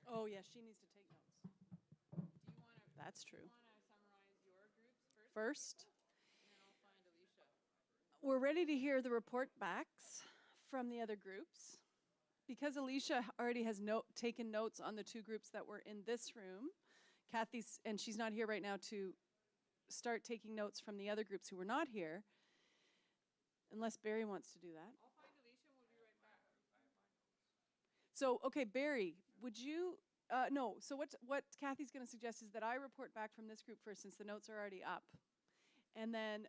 Oh, yeah, she needs to take notes. Do you want to? That's true. Do you want to summarize your groups first? First, And then I'll find Alicia. we're ready to hear the report backs from the other groups. Because Alicia already has taken notes on the two groups that were in this room, Kathy's, and she's not here right now to start taking notes from the other groups who were not here, unless Barry wants to do that. I'll find Alicia and we'll be right back. So, okay, Barry, would you, no, so what Kathy's going to suggest is that I report back from this group first, since the notes are already up, and then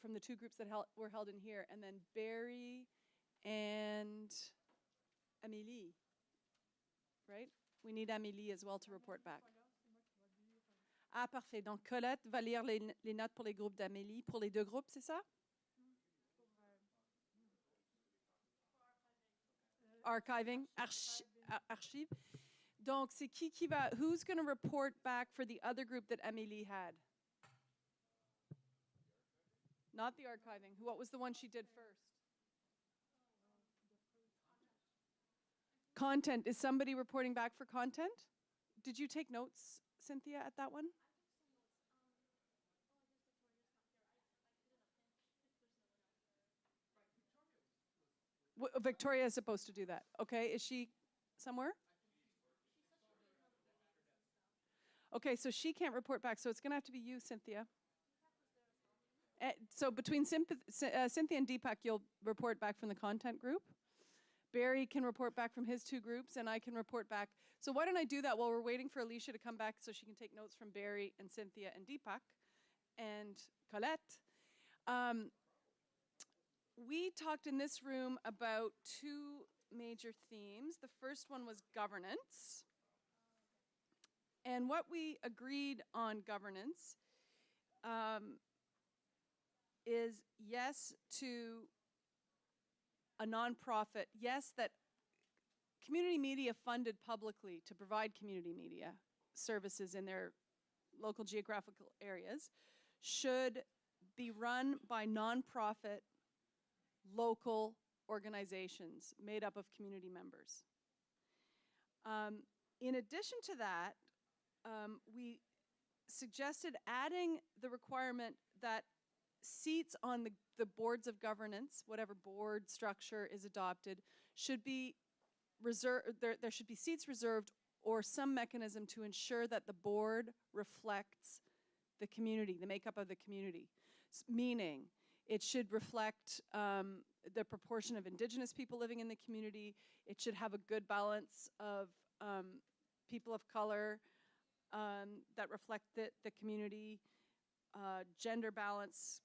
from the two groups that were held in here, and then Barry and Amélie, right? We need Amélie as well to report back. Ah, parfait. Donc, Colette va lire les notes pour les groupes d'Amélie, pour les deux groupes, c'est ça? Archiving, archive. Donc, c'est qui va, who's going to report back for the other group that Amélie had? Not the archiving. What was the one she did first? Content. Is somebody reporting back for content? Did you take notes, Cynthia, at that one? Victoria is supposed to do that. Okay, is she somewhere? Okay, so she can't report back, so it's going to have to be you, Cynthia. So between Cynthia and Deepak, you'll report back from the content group. Barry can report back from his two groups, and I can report back. So why don't I do that while we're waiting for Alicia to come back so she can take notes from Barry and Cynthia and Deepak and Colette. We talked in this room about two major themes. The first one was governance. And what we agreed on governance is yes to a nonprofit, yes that community media funded publicly to provide community media services in their local geographical areas should be run by nonprofit local organizations made up of community members. In addition to that, we suggested adding the requirement that seats on the boards of governance, whatever board structure is adopted, should be reserved. There should be seats reserved or some mechanism to ensure that the board reflects the community, the makeup of the community. Meaning, it should reflect the proportion of Indigenous people living in the community. It should have a good balance of people of color that reflect the community, gender balance,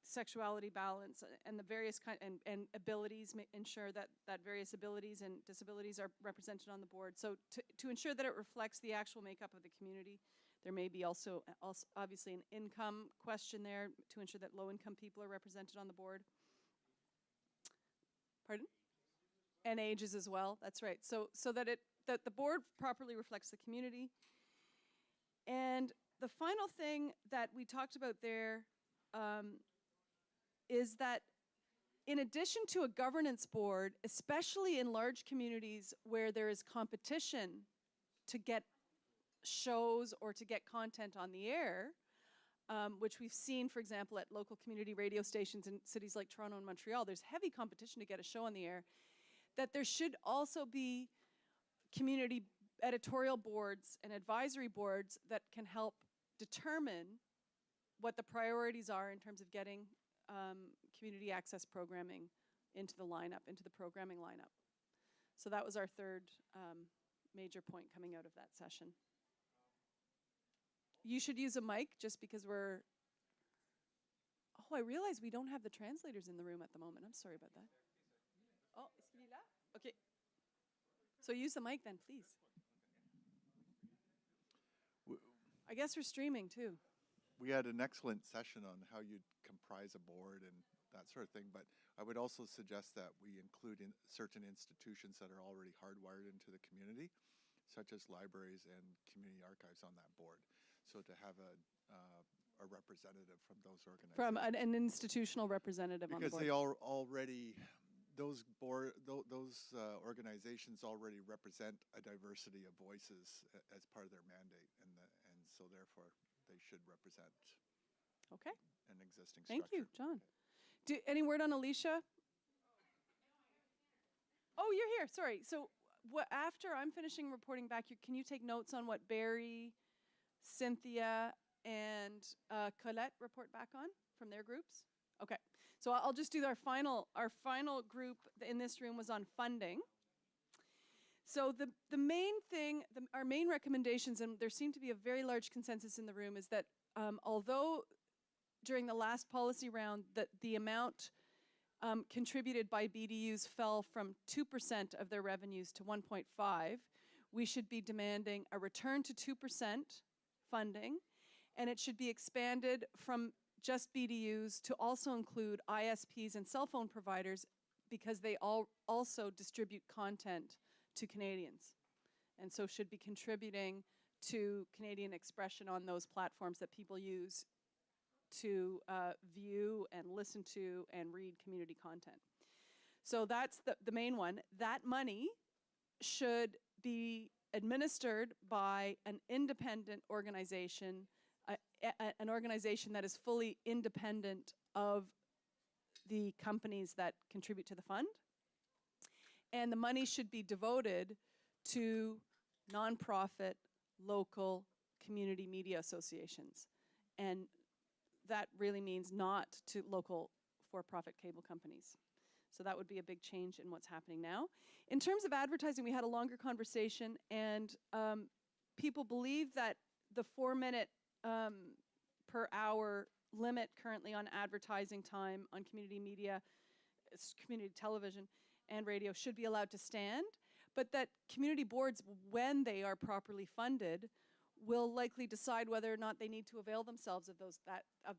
sexuality balance, and the various and abilities, ensure that various abilities and disabilities are represented on the board. So to ensure that it reflects the actual makeup of the community. There may be also obviously an income question there to ensure that low-income people are represented on the board. Pardon? And ages as well, that's right. So that that the board properly reflects the community. And the final thing that we talked about there is that in addition to a governance board, especially in large communities where there is competition to get shows or to get content on the air, which we've seen, for example, at local community radio stations in cities like Toronto and Montreal, there's heavy competition to get a show on the air, that there should also be community editorial boards and advisory boards that can help determine what the priorities are in terms of getting community access programming into the lineup, into the programming lineup. So that was our third major point coming out of that session. You should use a mic just because we're... Oh, I realize we don't have the translators in the room at the moment. I'm sorry about that. Oh, est-ce qu'il est là? Okay. So use the mic then, please. I guess we're streaming too. We had an excellent session on how you'd comprise a board and that sort of thing, but I would also suggest that we include in certain institutions that are already hardwired into the community, such as libraries and community archives on that board. So to have a representative from those organizations. From an institutional representative on the board. Because they already those organizations already represent a diversity of voices as part of their mandate, and so therefore they should represent Okay. an existing Thank structure. you, John. Any word on Alicia? Oh, you're here. Sorry. So after I'm finishing reporting back, can you take notes on what Barry, Cynthia, and Colette report back on from their groups? Okay. So I'll just do our final group in this room was on funding. So the main thing, our main recommendations, and there seemed to be a very large consensus in the room, is that although during the last policy round that the amount contributed by BDUs fell from 2% of their revenues to 1.5%, we should be demanding a return to 2% funding, and it should be expanded from just BDUs to also include ISPs and cell phone providers, because they all also distribute content to Canadians, and so should be contributing to Canadian expression on those platforms that people use to view and listen to and read community content. So that's the main one. That money should be administered by an independent organization, an organization that is fully independent of the companies that contribute to the fund. And the money should be devoted to nonprofit, local community media associations. And that really means not to local for-profit cable companies. So that would be a big change in what's happening now. In terms of advertising, we had a longer conversation, and people believe that the 4-minute per hour limit currently on advertising time on community media, community television and radio should be allowed to stand, but that community boards, when they are properly funded, will likely decide whether or not they need to avail themselves of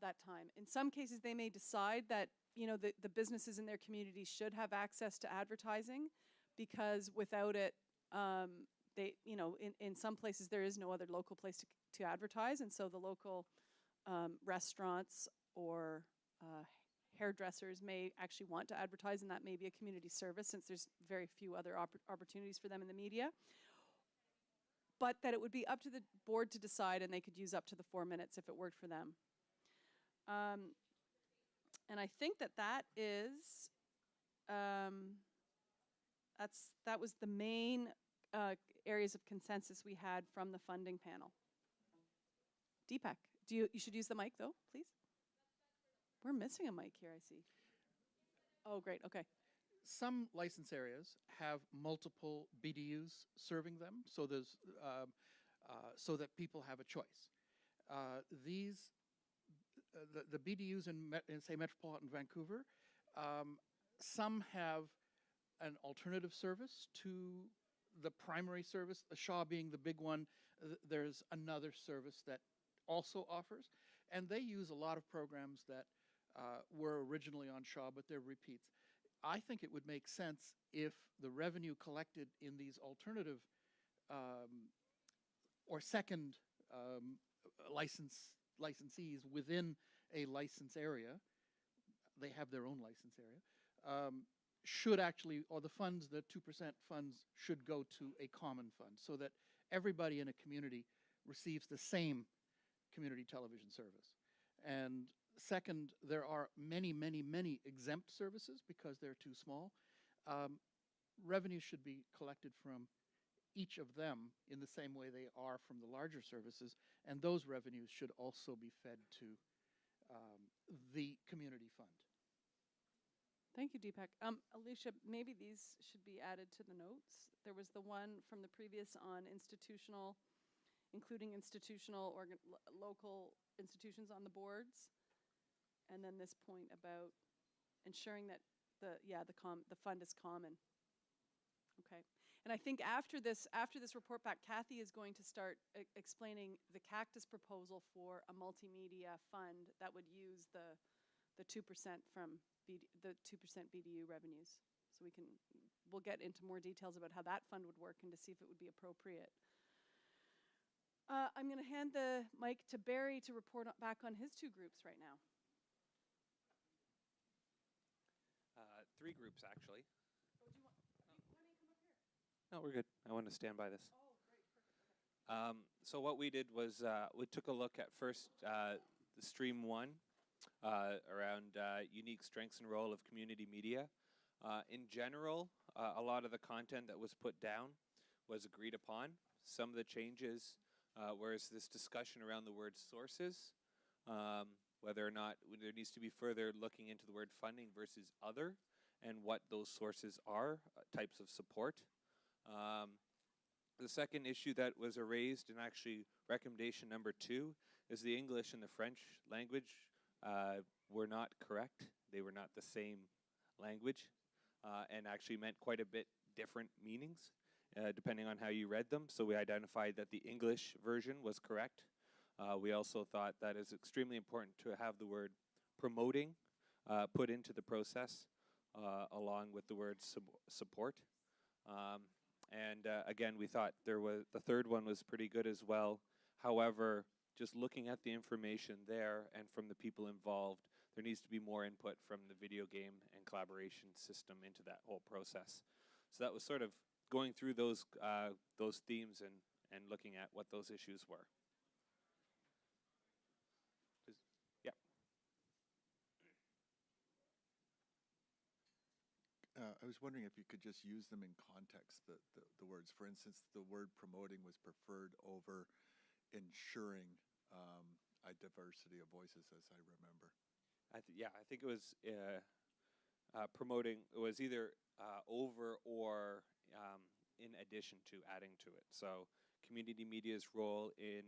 that time. In some cases, they may decide that the businesses in their community should have access to advertising, because without it, in some places there is no other local place to advertise, and so the local restaurants or hairdressers may actually want to advertise, and that may be a community service, since there's very few other opportunities for them in the media. But that it would be up to the board to decide, and they could use up to the 4 minutes if it worked for them. And I think that is, that was the main areas of consensus we had from the funding panel. Deepak, you should use the mic though, please. We're missing a mic here, I see. Oh, great, okay. Some license areas have multiple BDUs serving them, so there's so that people have a choice. The BDUs in say Metropolitan Vancouver, some have an alternative service to the primary service. The Shaw being the big one, there's another service that also offers, and they use a lot of programs that were originally on Shaw, but they're repeats. I think it would make sense if the revenue collected in these alternative or second licensees within a license area, they have their own license area, should actually, or the funds, the 2% funds should go to a common fund, so that everybody in a community receives the same community television service. And second, there are many, many, many exempt services because they're too small. Revenue should be collected from each of them in the same way they are from the larger services, and those revenues should also be fed to the community fund. Thank you, Deepak. Alicia, maybe these should be added to the notes. There was the one from the previous on institutional, including institutional or local institutions on the boards. And then this point about ensuring that the fund is common. Okay. And I think after this report back, Kathy is going to start explaining the Cactus proposal for a multimedia fund that would use the 2% from the 2% BDU revenues. So we'll get into more details about how that fund would work and to see if it would be appropriate. I'm going to hand the mic to Barry to report back on his two groups right now. 3 groups, actually. No, we're good. I want to stand by this. So what we did was we took a look at first the stream 1 around unique strengths and role of community media. In general, a lot of the content that was put down was agreed upon. Some of the changes, whereas this discussion around the word sources, whether or not there needs to be further looking into the word funding versus other, and what those sources are, types of support. The second issue that was raised, and actually recommendation number 2, is the English and the French language were not correct. They were not the same language, and actually meant quite a bit different meanings, depending on how you read them. So we identified that the English version was correct. We also thought that it's extremely important to have the word promoting put into the process, along with the word support. Again, we thought the third one was pretty good as well. However, just looking at the information there and from the people involved, there needs to be more input from the video game and collaboration system into that whole process. So that was sort of going through those themes and looking at what those issues were. Yeah. I was wondering if you could just use them in context, the words. For instance, the word promoting was preferred over ensuring a diversity of voices, as I remember. I think it was promoting. It was either over or in addition to, adding to it. So community media's role in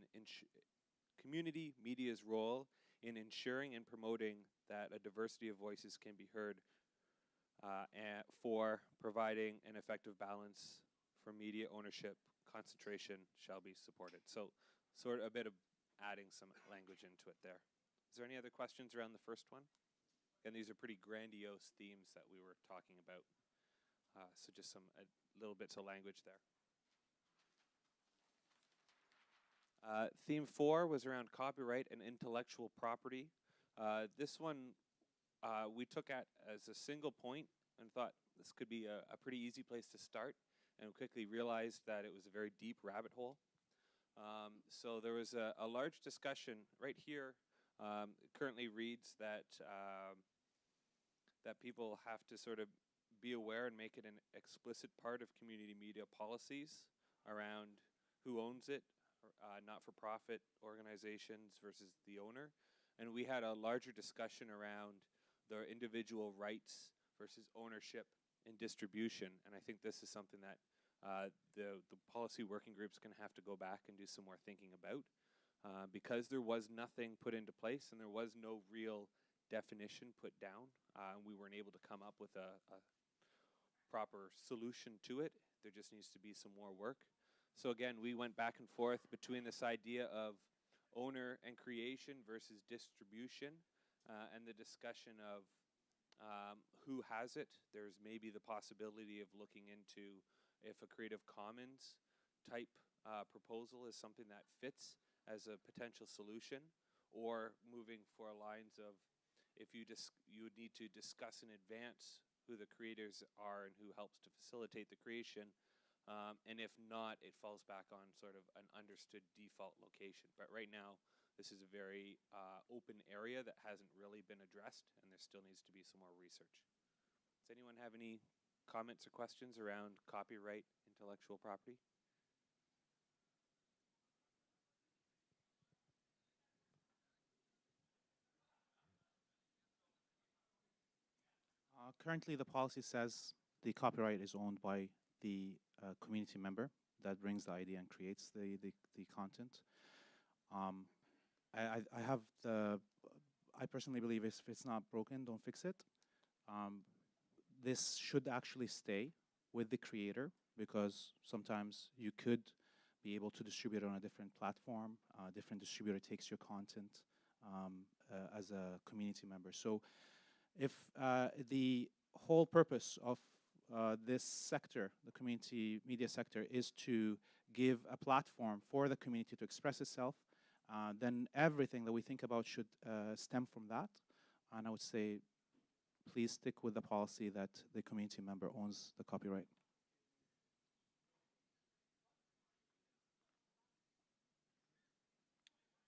ensuring and promoting that a diversity of voices can be heard, and for providing an effective balance for media ownership concentration shall be supported. So sort of a bit of adding some language into it there. Is there any other questions around the first one? And these are pretty grandiose themes that we were talking about. So just some little bits of language there. Theme 4 was around copyright and intellectual property. This one we took at as a single point and thought this could be a pretty easy place to start, and quickly realized that it was a very deep rabbit hole. So there was a large discussion right here. It currently reads that that people have to sort of be aware and make it an explicit part of community media policies around who owns it, not-for-profit organizations versus the owner. And we had a larger discussion around the individual rights versus ownership and distribution. And I think this is something that the policy working group's going to have to go back and do some more thinking about, because there was nothing put into place and there was no real definition put down. We weren't able to come up with a proper solution to it. There just needs to be some more work. So again, we went back and forth between this idea of owner and creation versus distribution, and the discussion of who has it. There's maybe the possibility of looking into if a Creative Commons type proposal is something that fits as a potential solution, or moving for lines of if you would need to discuss in advance who the creators are and who helps to facilitate the creation, and if not, it falls back on sort of an understood default location. But right now, this is a very open area that hasn't really been addressed, and there still needs to be some more research. Does anyone have any comments or questions around copyright, intellectual property? Currently, the policy says the copyright is owned by the community member that brings the idea and creates the content. I personally believe if it's not broken, don't fix it. This should actually stay with the creator, because sometimes you could be able to distribute it on a different platform. A different distributor takes your content as a community member. So if the whole purpose of this sector, the community media sector, is to give a platform for the community to express itself, then everything that we think about should stem from that. And I would say please stick with the policy that the community member owns the copyright.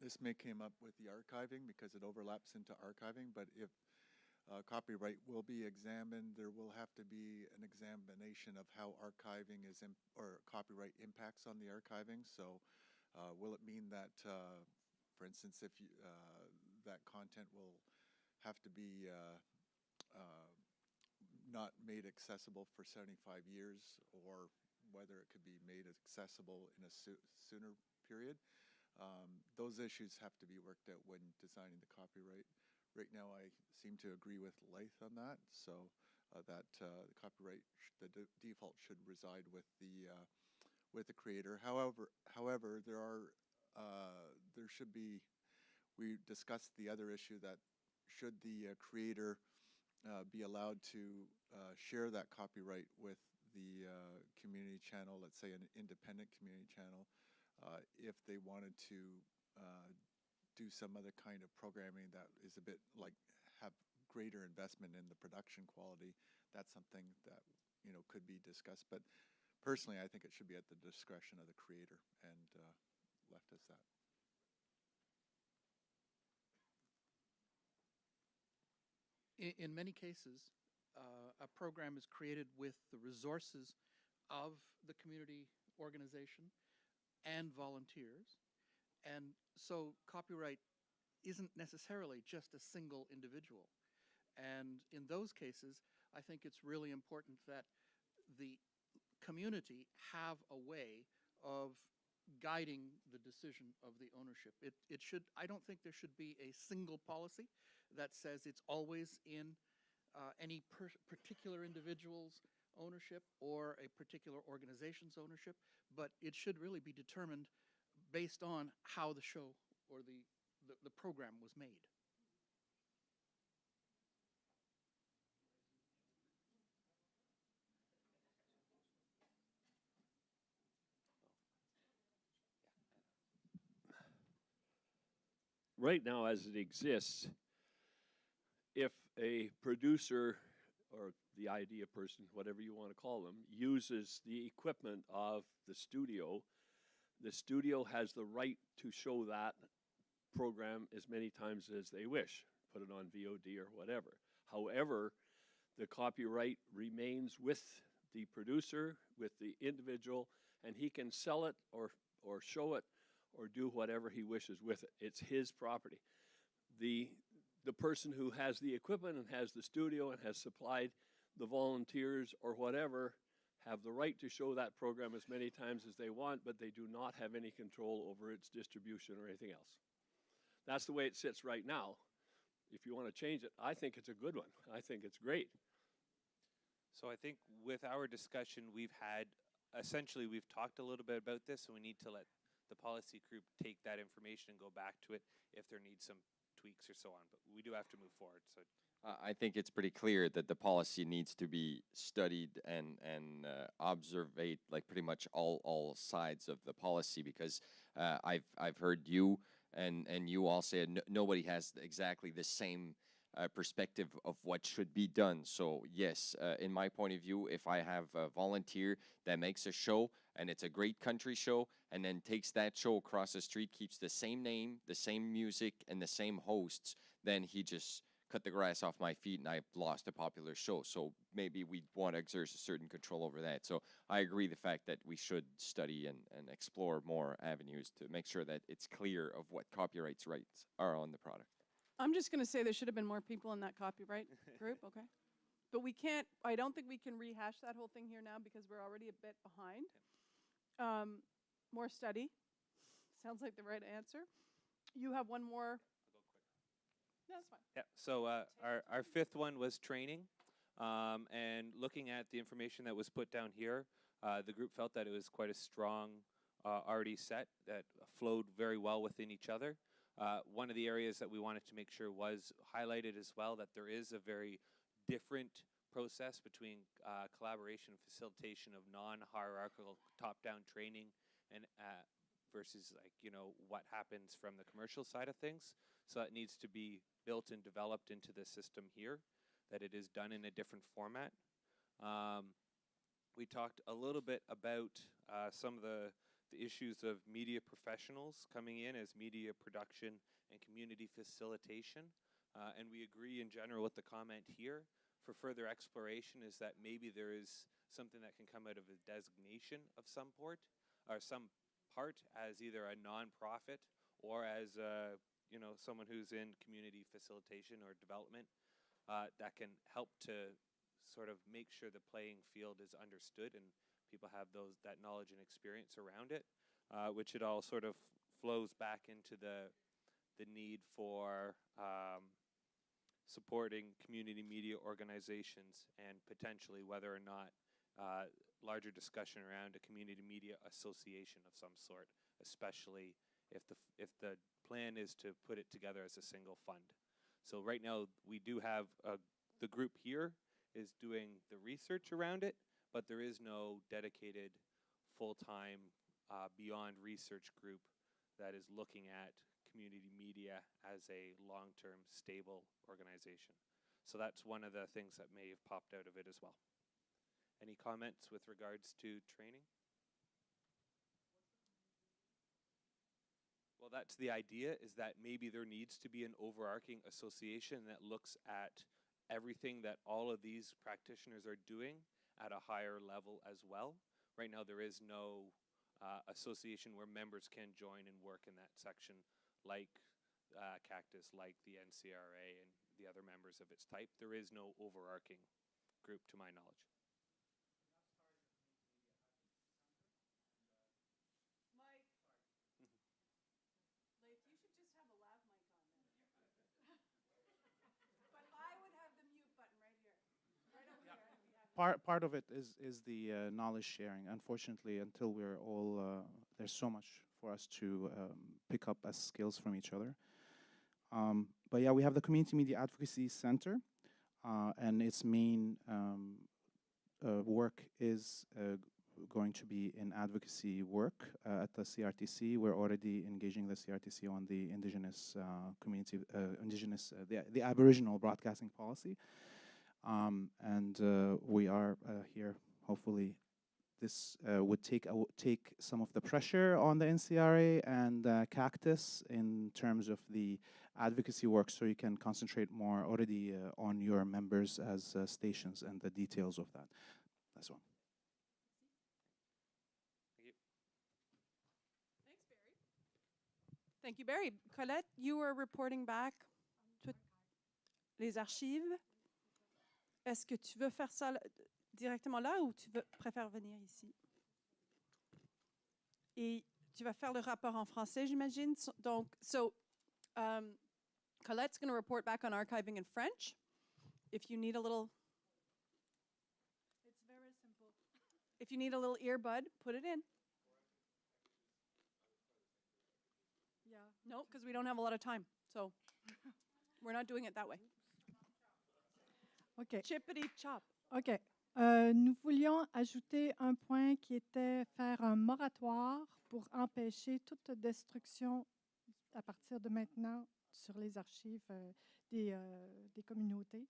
This may came up with the archiving because it overlaps into archiving, but if copyright will be examined, there will have to be an examination of how archiving is or copyright impacts on the archiving. So will it mean that, for instance, if you, that content will have to be not made accessible for 75 years, or whether it could be made accessible in a sooner period? Those issues have to be worked out when designing the copyright. Right now, I seem to agree with Leith on that, so that the copyright, the default should reside with the creator. However, there should be. We discussed the other issue that should the creator be allowed to share that copyright with the community channel, let's say an independent community channel, if they wanted to do some other kind of programming that is a bit like have greater investment in the production quality. That's something that could be discussed. But personally, I think it should be at the discretion of the creator and left as that. In many cases, a program is created with the resources of the community organization and volunteers. And so copyright isn't necessarily just a single individual. And in those cases, I think it's really important that the community have a way of guiding the decision of the ownership. I don't think there should be a single policy that says it's always in any particular individual's ownership or a particular organization's ownership, but it should really be determined based on how the show or the program was made. Right now, as it exists, if a producer or the idea person, whatever you want to call them, uses the equipment of the studio has the right to show that program as many times as they wish, put it on VOD or whatever. However, the copyright remains with the producer, with the individual, and he can sell it or show it or do whatever he wishes with it. It's his property. The person who has the equipment and has the studio and has supplied the volunteers or whatever have the right to show that program as many times as they want, but they do not have any control over its distribution or anything else. That's the way it sits right now. If you want to change it, I think it's a good one. I think it's great. So I think with our discussion we've talked a little bit about this, and we need to let the policy group take that information and go back to it if there needs some tweaks or so on. But we do have to move forward. So I think it's pretty clear that the policy needs to be studied and observate like pretty much all sides of the policy, because I've heard you and you all said nobody has exactly the same perspective of what should be done. So yes, in my point of view, if I have a volunteer that makes a show and it's a great country show and then takes that show across the street, keeps the same name, the same music, and the same hosts, then he just cut the grass off my feet and I've lost a popular show. So maybe we want to exert a certain control over that. So I agree the fact that we should study and explore more avenues to make sure that it's clear of what copyrights rights are on the product. I'm just going to say there should have been more people in that copyright group, okay? But I don't think we can rehash that whole thing here now because we're already a bit behind. More study. Sounds like the right answer. You have one more. No, that's fine. yeah. So our fifth one was training, and looking at the information that was put down here, the group felt that it was quite a strong already set that flowed very well within each other. One of the areas that we wanted to make sure was highlighted as well, that there is a very different process between collaboration and facilitation of non-hierarchical top-down training and versus what happens from the commercial side of things. So that needs to be built and developed into the system here. that it is done in a different format. We talked a little bit about some of the issues of media professionals coming in as media production and community facilitation. And we agree in general with the comment here. For further exploration is that maybe there is something that can come out of a designation of some port or some part as either a nonprofit or as someone who's in community facilitation or development that can help to sort of make sure the playing field is understood and people have that knowledge and experience around it, which it all sort of flows back into the need for supporting community media organizations and potentially whether or not larger discussion around a community media association of some sort, especially if the plan is to put it together as a single fund. So right now we do have the group here is doing the research around it, but there is no dedicated full-time beyond research group that is looking at community media as a long-term stable organization. So that's one of the things that may have popped out of it as well. Any comments with regards to training? Well, that's the idea, is that maybe there needs to be an overarching association that looks at everything that all of these practitioners are doing at a higher level as well. Right now there is no association where members can join and work in that section like Cactus, like the NCRA and the other members of its type. There is no overarching group to my knowledge. Mike. Leif, you should just have a lav mic on then. But I would have the mute button right here. Right over here. Part of it is the knowledge sharing. Unfortunately, until we're all there's so much for us to pick up as skills from each other. But yeah, we have the Community Media Advocacy Center, and its main work is going to be in advocacy work at the CRTC. We're already engaging the CRTC on the indigenous community, the Aboriginal broadcasting policy. And we are here, hopefully, this would take some of the pressure on the NCRA and Cactus in terms of the advocacy work, so you can concentrate more already on your members as stations and the details of that. That's all. Thank you. Thanks, Barry. Thank you, Barry. Colette, you were reporting back to les archives. Est-ce que tu veux faire ça directement là ou tu préfères venir ici? Et tu vas faire le rapport en français, j'imagine. Donc, Colette's going to report back on archiving in French. If you need a little... It's very simple. If you need a little earbud, put it in. Yeah. No, because we don't have a lot of time. So we're not doing it that way. OK. Chippity chop. OK. Nous voulions ajouter un point qui était faire un moratoire pour empêcher toute destruction à partir de maintenant sur les archives des communautés.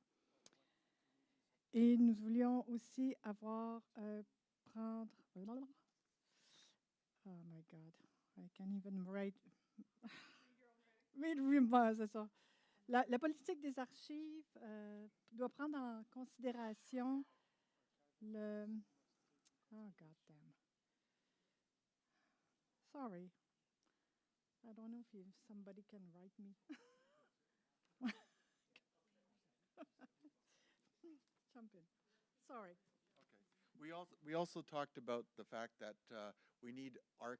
Et nous voulions aussi prendre... Oh my God, I can't even write. C'est ça. La politique des archives doit prendre en considération le... Oh, God damn. Sorry. I don't know if somebody can write me. Jump in. Sorry. Okay. We also talked about the fact that we need an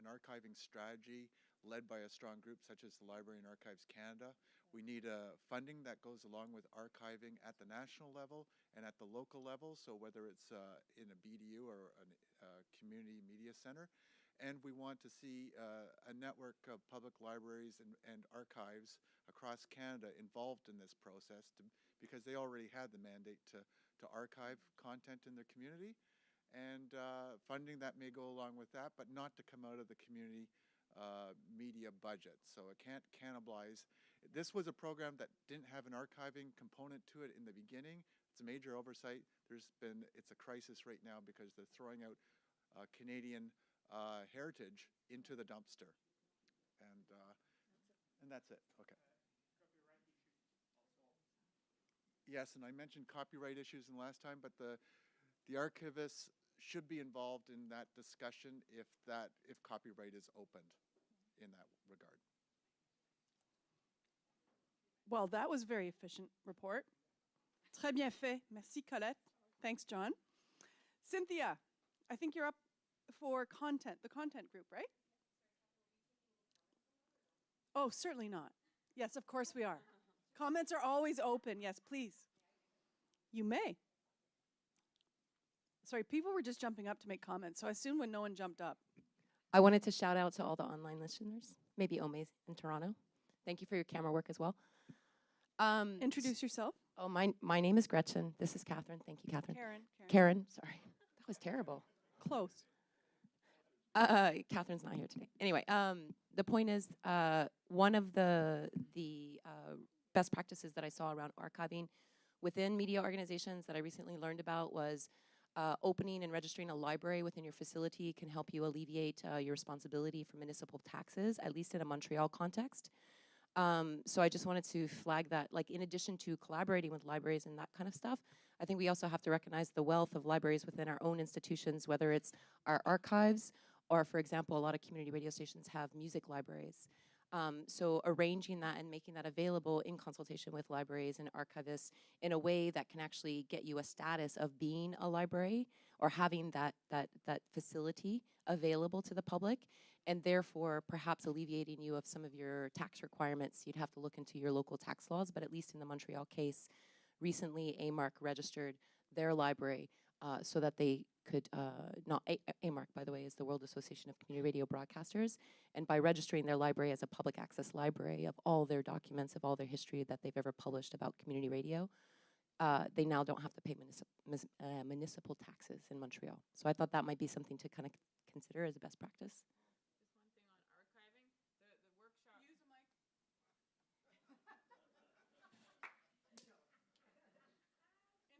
archiving strategy led by a strong group such as the Library and Archives Canada. We need funding that goes along with archiving at the national level and at the local level, so whether it's in a BDU or a community media center. And we want to see a network of public libraries and archives across Canada involved in this process because they already had the mandate to archive content in their community, and funding that may go along with that, but not to come out of the community media budget. So it can't cannibalize. This was a program that didn't have an archiving component to it in the beginning. It's a major oversight. It's a crisis right now because they're throwing out Canadian heritage into the dumpster. And that's it. Okay. Yes, and I mentioned copyright issues in last time, but the archivists should be involved in that discussion if copyright is opened in that regard. Well, that was a very efficient report. Très bien fait. Merci, Colette. Thanks, John. Cynthia, I think you're up for the content group, right? Oh, certainly not. Yes, of course we are. Comments are always open. Yes, please. You may. Sorry, people were just jumping up to make comments, so I assumed when no one jumped up. I wanted to shout out to all the online listeners, maybe Ome's in Toronto. Thank you for your camera work as well. Introduce yourself. Oh, my name is Gretchen. This is Catherine. Thank you, Catherine. Karen. Sorry. That was terrible. Close. Catherine's not here today. Anyway, the point is, one of the best practices that I saw around archiving within media organizations that I recently learned about was opening and registering a library within your facility can help you alleviate your responsibility for municipal taxes, at least in a Montreal context. So I just wanted to flag that, like, in addition to collaborating with libraries and that kind of stuff, I think we also have to recognize the wealth of libraries within our own institutions, whether it's our archives or, for example, a lot of community radio stations have music libraries. So arranging that and making that available in consultation with libraries and archivists in a way that can actually get you a status of being a library or having that facility available to the public, and therefore perhaps alleviating you of some of your tax requirements. You'd have to look into your local tax laws, but at least in the Montreal case, recently AMARC registered their library so that they could, AMARC, by the way, is the World Association of Community Radio Broadcasters, and by registering their library as a public access library of all their documents, of all their history that they've ever published about community radio, they now don't have to pay municipal taxes in Montreal. So I thought that might be something to kind of consider as a best practice. Just one thing on archiving, the workshop. Use a mic.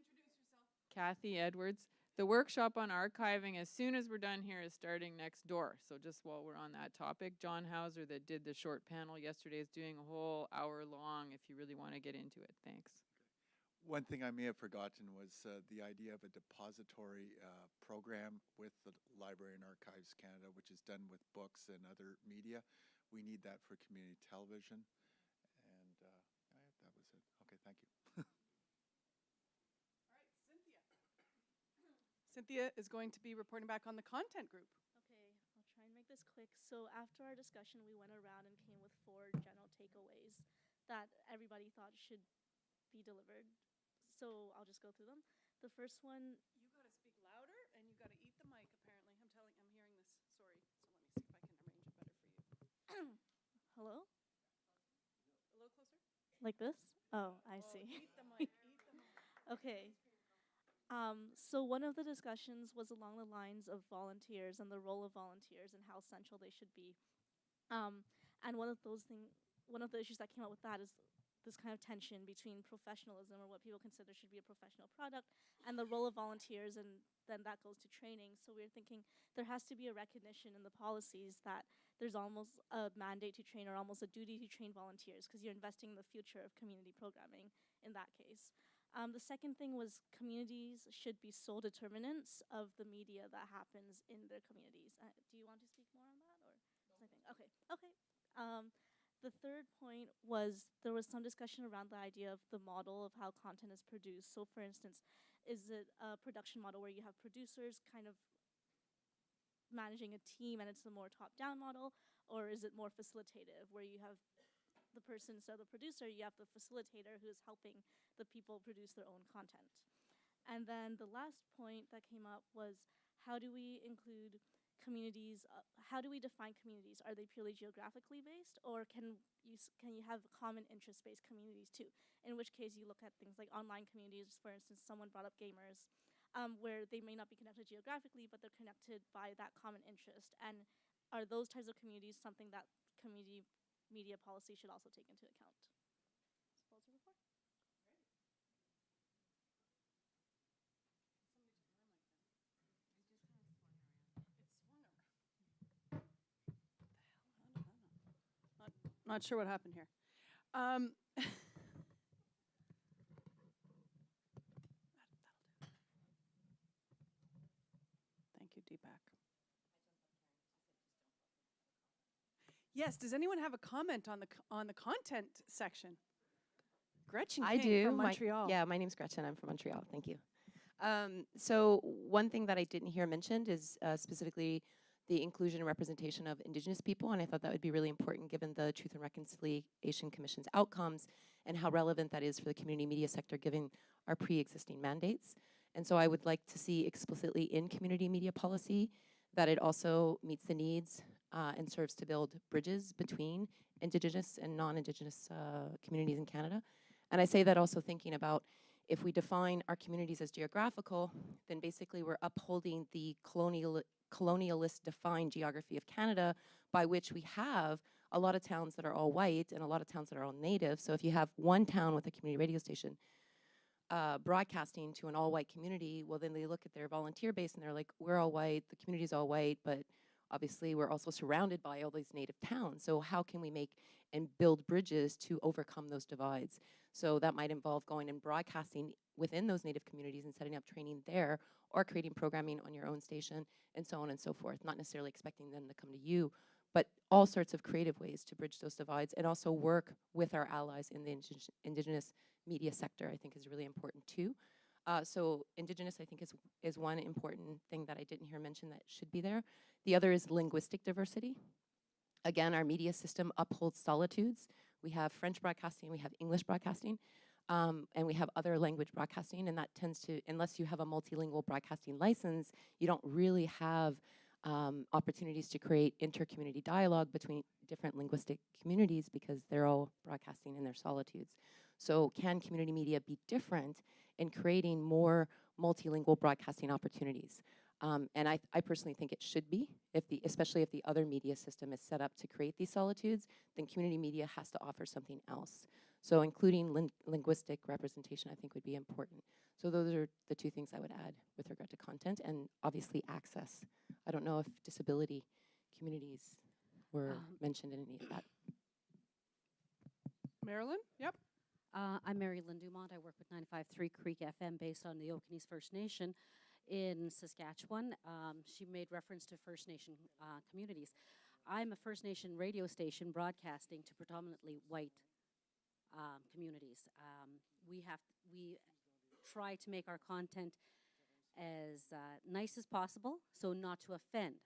Introduce yourself. Kathy Edwards. The workshop on archiving, as soon as we're done here, is starting next door. So just while we're on that topic, John Hauser, that did the short panel yesterday, is doing a whole hour long if you really want to get into it. Thanks. One thing I may have forgotten was the idea of a depository program with the Library and Archives Canada, which is done with books and other media. We need that for community television. And that was it. Okay, thank you. All right, Cynthia. Cynthia is going to be reporting back on the content group. Okay, I'll try and make this quick. So after our discussion, we went around and came with 4 general takeaways that everybody thought should be delivered. So I'll just go through them. The first one. You got to speak louder and you got to eat the mic, apparently. I'm hearing this. Sorry. So let me see if I can arrange it better for you. Hello? A little closer? Like this? Oh, I see. Eat the mic. Eat the mic. Okay. So one of the discussions was along the lines of volunteers and the role of volunteers and how central they should be. And one of the issues that came up with that is this kind of tension between professionalism, or what people consider should be a professional product, and the role of volunteers, and then that goes to training. So we're thinking there has to be a recognition in the policies that there's almost a mandate to train, or almost a duty to train volunteers, because you're investing in the future of community programming in that case. The second thing was communities should be sole determinants of the media that happens in their communities. Do you want to speak more on that, or something? Okay. The third point was there was some discussion around the idea of the model of how content is produced. So for instance, is it a production model where you have producers kind of managing a team and it's a more top-down model, or is it more facilitative where you have the person, so the producer, you have the facilitator who is helping the people produce their own content? And then the last point that came up was, how do we include communities? How do we define communities? Are they purely geographically based, or can you have common interest-based communities too? In which case you look at things like online communities. For instance, someone brought up gamers, where they may not be connected geographically, but they're connected by that common interest. And are those types of communities something that community media policy should also take into account? Not sure what happened here. Um, Thank you, Deepak. Yes, does anyone have a comment on the content section? Gretchen I King do. from Montreal. Yeah, my name's Gretchen. I'm from Montreal. Thank you. So one thing that I didn't hear mentioned is specifically the inclusion and representation of Indigenous people, and I thought that would be really important given the Truth and Reconciliation Commission's outcomes and how relevant that is for the community media sector given our pre-existing mandates. And so I would like to see explicitly in community media policy that it also meets the needs and serves to build bridges between Indigenous and non-Indigenous communities in Canada. And I say that also thinking about if we define our communities as geographical, then basically we're upholding the colonialist defined geography of Canada, by which we have a lot of towns that are all white and a lot of towns that are all native. So if you have one town with a community radio station broadcasting to an all white community, well, then they look at their volunteer base and they're like, we're all white, the community's all white, but obviously we're also surrounded by all these native towns. So how can we make and build bridges to overcome those divides? So that might involve going and broadcasting within those native communities and setting up training there, or creating programming on your own station, and so on and so forth. Not necessarily expecting them to come to you, but all sorts of creative ways to bridge those divides and also work with our allies in the Indigenous media sector, I think is really important too. So Indigenous, I think, is one important thing that I didn't hear mentioned that should be there. The other is linguistic diversity. Again, our media system upholds solitudes. We have French broadcasting, we have English broadcasting, and we have other language broadcasting, and that tends to, unless you have a multilingual broadcasting license, you don't really have opportunities to create inter-community dialogue between different linguistic communities because they're all broadcasting in their solitudes. So can community media be different in creating more multilingual broadcasting opportunities? And I personally think it should be, especially if the other media system is set up to create these solitudes, then community media has to offer something else. So including linguistic representation, I think, would be important. So those are the two things I would add with regard to content, and obviously access. I don't know if disability communities were mentioned in any of that. Marilyn? Yep. I'm Mary Lynn Dumont. I work with 95.3 Creek FM based on the Okanese First Nation in Saskatchewan. She made reference to First Nation communities. I'm a First Nation radio station broadcasting to predominantly white communities. We try to make our content as nice as possible, so not to offend.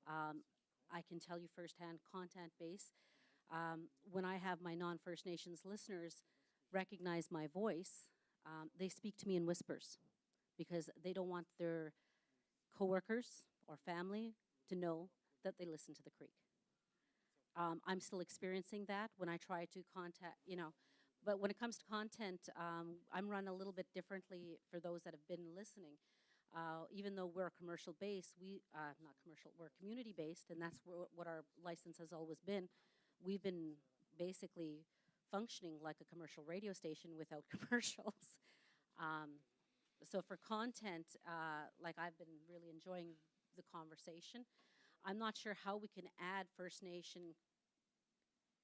I can tell you firsthand, content base. When I have my non-First Nations listeners recognize my voice, they speak to me in whispers because they don't want their coworkers or family to know that they listen to the Creek. I'm still experiencing that when I try to contact, but when it comes to content, I'm run a little bit differently for those that have been listening. Even though we're commercial based, not commercial, we're community based, and that's what our license has always been. We've been basically functioning like a commercial radio station without commercials. So for content, like I've been really enjoying the conversation. I'm not sure how we can add First Nation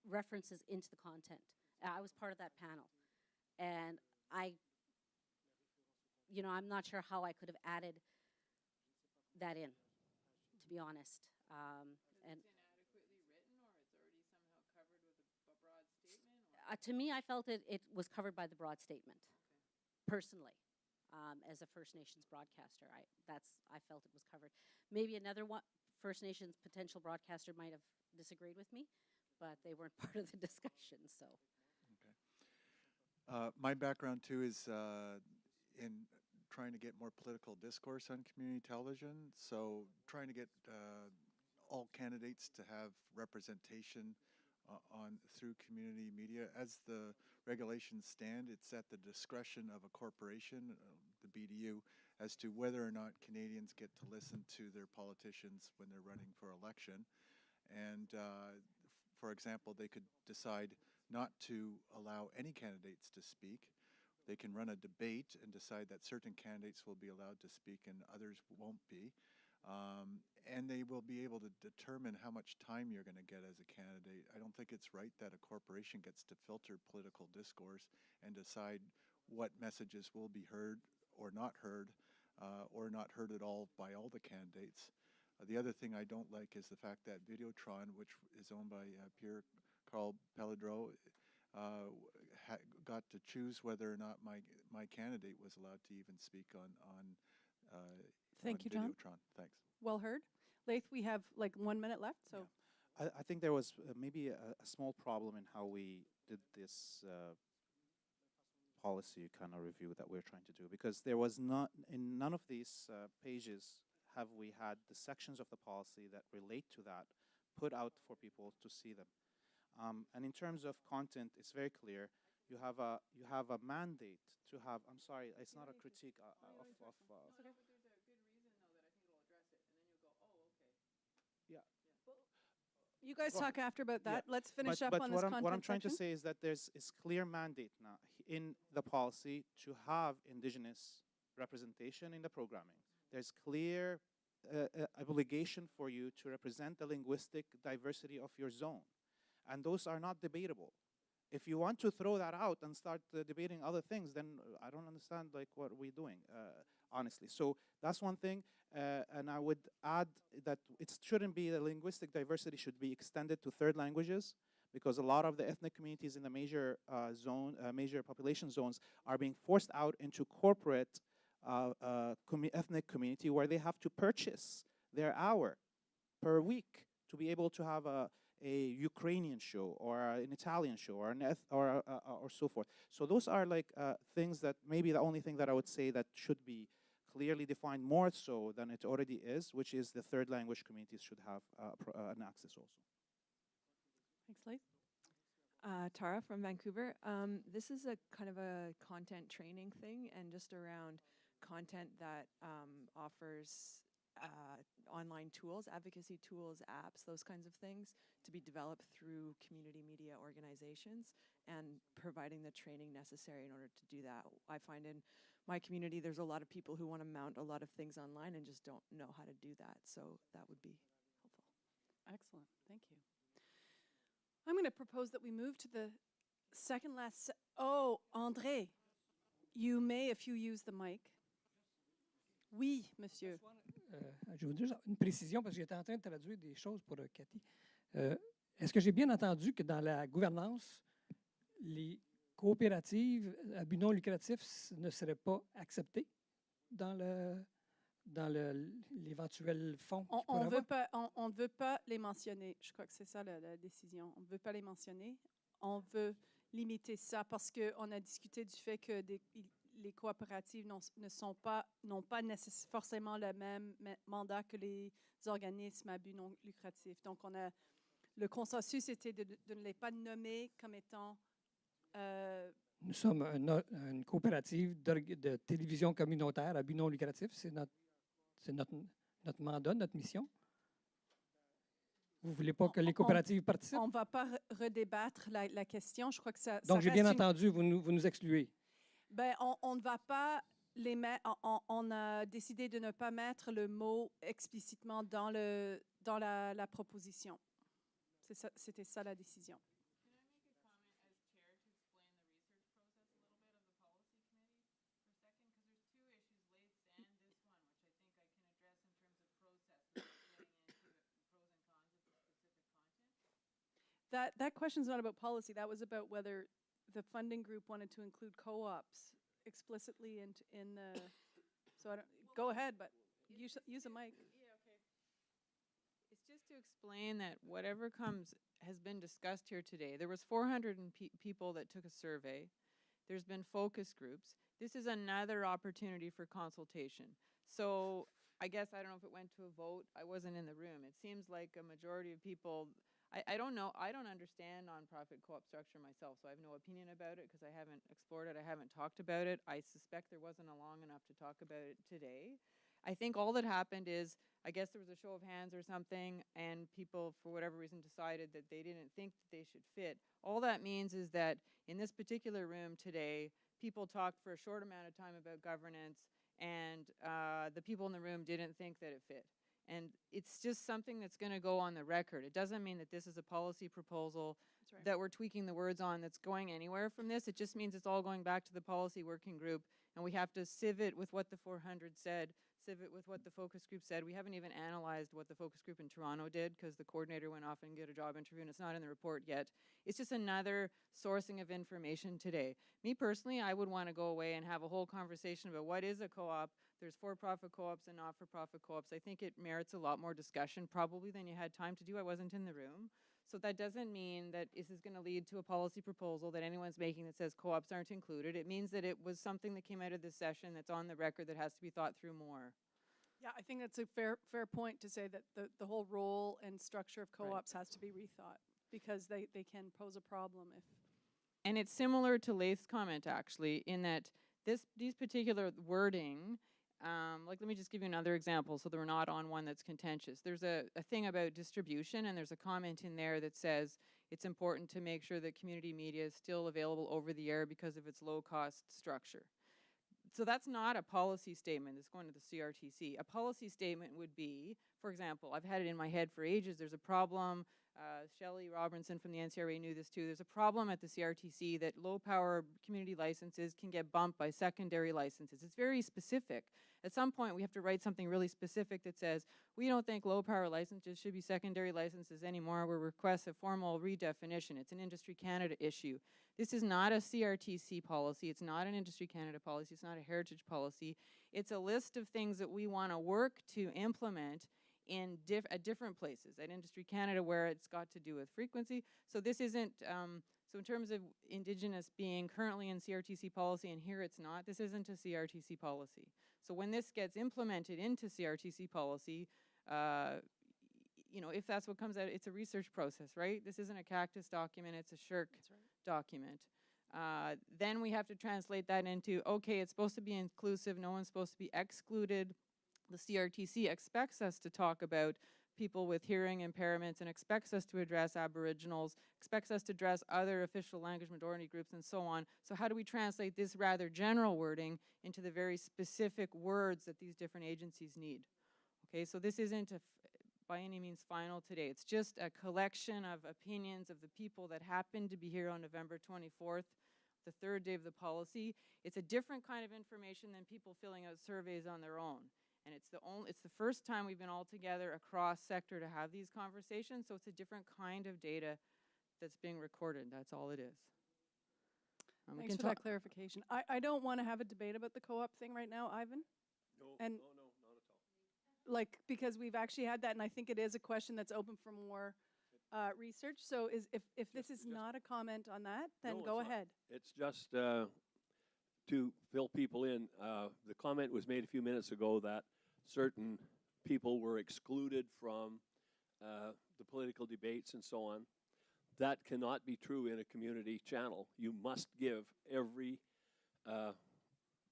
references into the content. I was part of that panel, and I'm not sure how I could have added that in, to be honest. And inadequately written, or it's already somehow covered with a broad statement? to me, I felt it was covered by the broad statement, personally. As a First Nations broadcaster, I felt it was covered. Maybe another one, First Nations potential broadcaster might have disagreed with me, but they weren't part of the discussion, so. Okay. My background too is in trying to get more political discourse on community television. So trying to get all candidates to have representation through community media. As the regulations stand, it's at the discretion of a corporation, the BDU, as to whether or not Canadians get to listen to their politicians when they're running for election. And for example, they could decide not to allow any candidates to speak. They can run a debate and decide that certain candidates will be allowed to speak and others won't be. And they will be able to determine how much time you're going to get as a candidate. I don't think it's right that a corporation gets to filter political discourse and decide what messages will be heard or not heard at all by all the candidates. The other thing I don't like is the fact that Videotron, which is owned by Pierre Carl Pelledreau, got to choose whether or not my candidate was allowed to even speak on Thank you, John. Videotron. Thanks. Well heard. Laith, we have like 1 minute left, so. Yeah. I think there was maybe a small problem in how we did this policy kind of review that we're trying to do, because there was not, in none of these pages have we had the sections of the policy that relate to that put out for people to see them. And in terms of content, it's very clear. You have a mandate to have. I'm sorry, it's not a critique of. You guys Go talk after about that. Yeah. Let's finish up but on what this I'm, content what I'm trying section. to say is that there's clear mandate now in the policy to have Indigenous representation in the programming. There's clear obligation for you to represent the linguistic diversity of your zone. And those are not debatable. If you want to throw that out and start debating other things, then I don't understand like what we're doing, honestly. So that's one thing. And I would add that it shouldn't be, the linguistic diversity should be extended to third languages, because a lot of the ethnic communities in the major major population zones are being forced out into corporate ethnic community where they have to purchase their hour per week to be able to have a Ukrainian show or an Italian show or or so forth. So those are like things that maybe the only thing that I would say that should be clearly defined more so than it already is, which is the third language communities should have an access also. Thanks, Laith. Tara from Vancouver. This is a kind of a content training thing, and just around content that offers online tools, advocacy tools, apps, those kinds of things to be developed through community media organizations, and providing the training necessary in order to do that. I find in my community there's a lot of people who want to mount a lot of things online and just don't know how to do that, so that would be helpful. Excellent, thank you. I'm going to propose that we move to the second last. Oh, André, you may if you use the mic. Oui, monsieur. Je veux juste une précision parce que j'étais en train de traduire des choses pour Cathy. Est-ce que j'ai bien entendu que dans la gouvernance, les coopératives à but non lucratif ne seraient pas acceptées dans l'éventuel fonds? On ne veut pas les mentionner. Je crois que c'est ça la décision. On ne veut pas les mentionner. On veut limiter ça parce qu'on a discuté du fait que les coopératives n'ont pas forcément le même mandat que les organismes à but non lucratif. Donc, le consensus était de ne les pas nommer comme étant... Nous sommes une coopérative de télévision communautaire à but non lucratif. C'est notre mandat, notre mission. Vous ne voulez pas que les coopératives participent? On ne va pas redébattre la question. Je crois que ça... Donc, j'ai bien entendu, vous nous excluez. Ben, on ne va pas les mettre. On a décidé de ne pas mettre le mot explicitement dans la proposition. C'était ça la décision. That question's not about policy. That was about whether the funding group wanted to include co-ops explicitly in the. So I don't. Go ahead, but use a mic. Yeah, okay. It's just to explain that whatever has been discussed here today. There was 400 people that took a survey. There's been focus groups. This is another opportunity for consultation. So I guess, I don't know if it went to a vote. I wasn't in the room. It seems like a majority of people. I don't know. I don't understand nonprofit co-op structure myself, so I have no opinion about it because I haven't explored it. I haven't talked about it. I suspect there wasn't a long enough to talk about it today. I think all that happened is, I guess there was a show of hands or something, and people, for whatever reason, decided that they didn't think that they should fit. All that means is that in this particular room today, people talked for a short amount of time about governance, and the people in the room didn't think that it fit. And it's just something that's going to go on the record. It doesn't mean that this is a policy proposal That's right. that we're tweaking the words on that's going anywhere from this. It just means it's all going back to the policy working group, and we have to sieve it with what the 400 said, sieve it with what the focus group said. We haven't even analyzed what the focus group in Toronto did because the coordinator went off and did a job interview, and it's not in the report yet. It's just another sourcing of information today. Me personally, I would want to go away and have a whole conversation about what is a co-op. There's for-profit co-ops and not-for-profit co-ops. I think it merits a lot more discussion probably than you had time to do. I wasn't in the room. So that doesn't mean that this is going to lead to a policy proposal that anyone's making that says co-ops aren't included. It means that it was something that came out of this session that's on the record that has to be thought through more. Yeah, I think that's a fair point to say that the whole role and structure of co-ops has to be rethought because they can pose a problem if. And it's similar to Laith's comment, actually, in that these particular wording, like let me just give you another example so that we're not on one that's contentious. There's a thing about distribution, and there's a comment in there that says it's important to make sure that community media is still available over the air because of its low-cost structure. So that's not a policy statement that's going to the CRTC. A policy statement would be, for example, I've had it in my head for ages, there's a problem, Shelley Robinson from the NCRA knew this too, there's a problem at the CRTC that low power community licenses can get bumped by secondary licenses. It's very specific. At some point we have to write something really specific that says, we don't think low power licenses should be secondary licenses anymore. We request a formal redefinition. It's an Industry Canada issue. This is not a CRTC policy. It's not an Industry Canada policy. It's not a heritage policy. It's a list of things that we want to work to implement at different places. At Industry Canada, where it's got to do with frequency. So this isn't, so in terms of Indigenous being currently in CRTC policy and here it's not, this isn't a CRTC policy. So when this gets implemented into CRTC policy, you know, if that's what comes out, it's a research process, right? This isn't a cactus document, it's a SHRC document. Then we have to translate that into, okay, it's supposed to be inclusive, no one's supposed to be excluded. The CRTC expects us to talk about people with hearing impairments and expects us to address Aboriginals, expects us to address other official language minority groups and so on. So how do we translate this rather general wording into the very specific words that these different agencies need? Okay, so this isn't by any means final today. It's just a collection of opinions of the people that happened to be here on November 24th, the third day of the policy. It's a different kind of information than people filling out surveys on their own. And it's the first time we've been all together across sector to have these conversations, so it's a different kind of data that's being recorded. That's all it is. Thanks for that clarification. I don't want to have a debate about the co-op thing right now, Ivan. No, and not at all. Like, because we've actually had that, and I think it is a question that's open for more research. So if this is not a comment on that, then No, go it's not. ahead. It's just to fill people in. The comment was made a few minutes ago that certain people were excluded from the political debates and so on. That cannot be true in a community channel. You must give every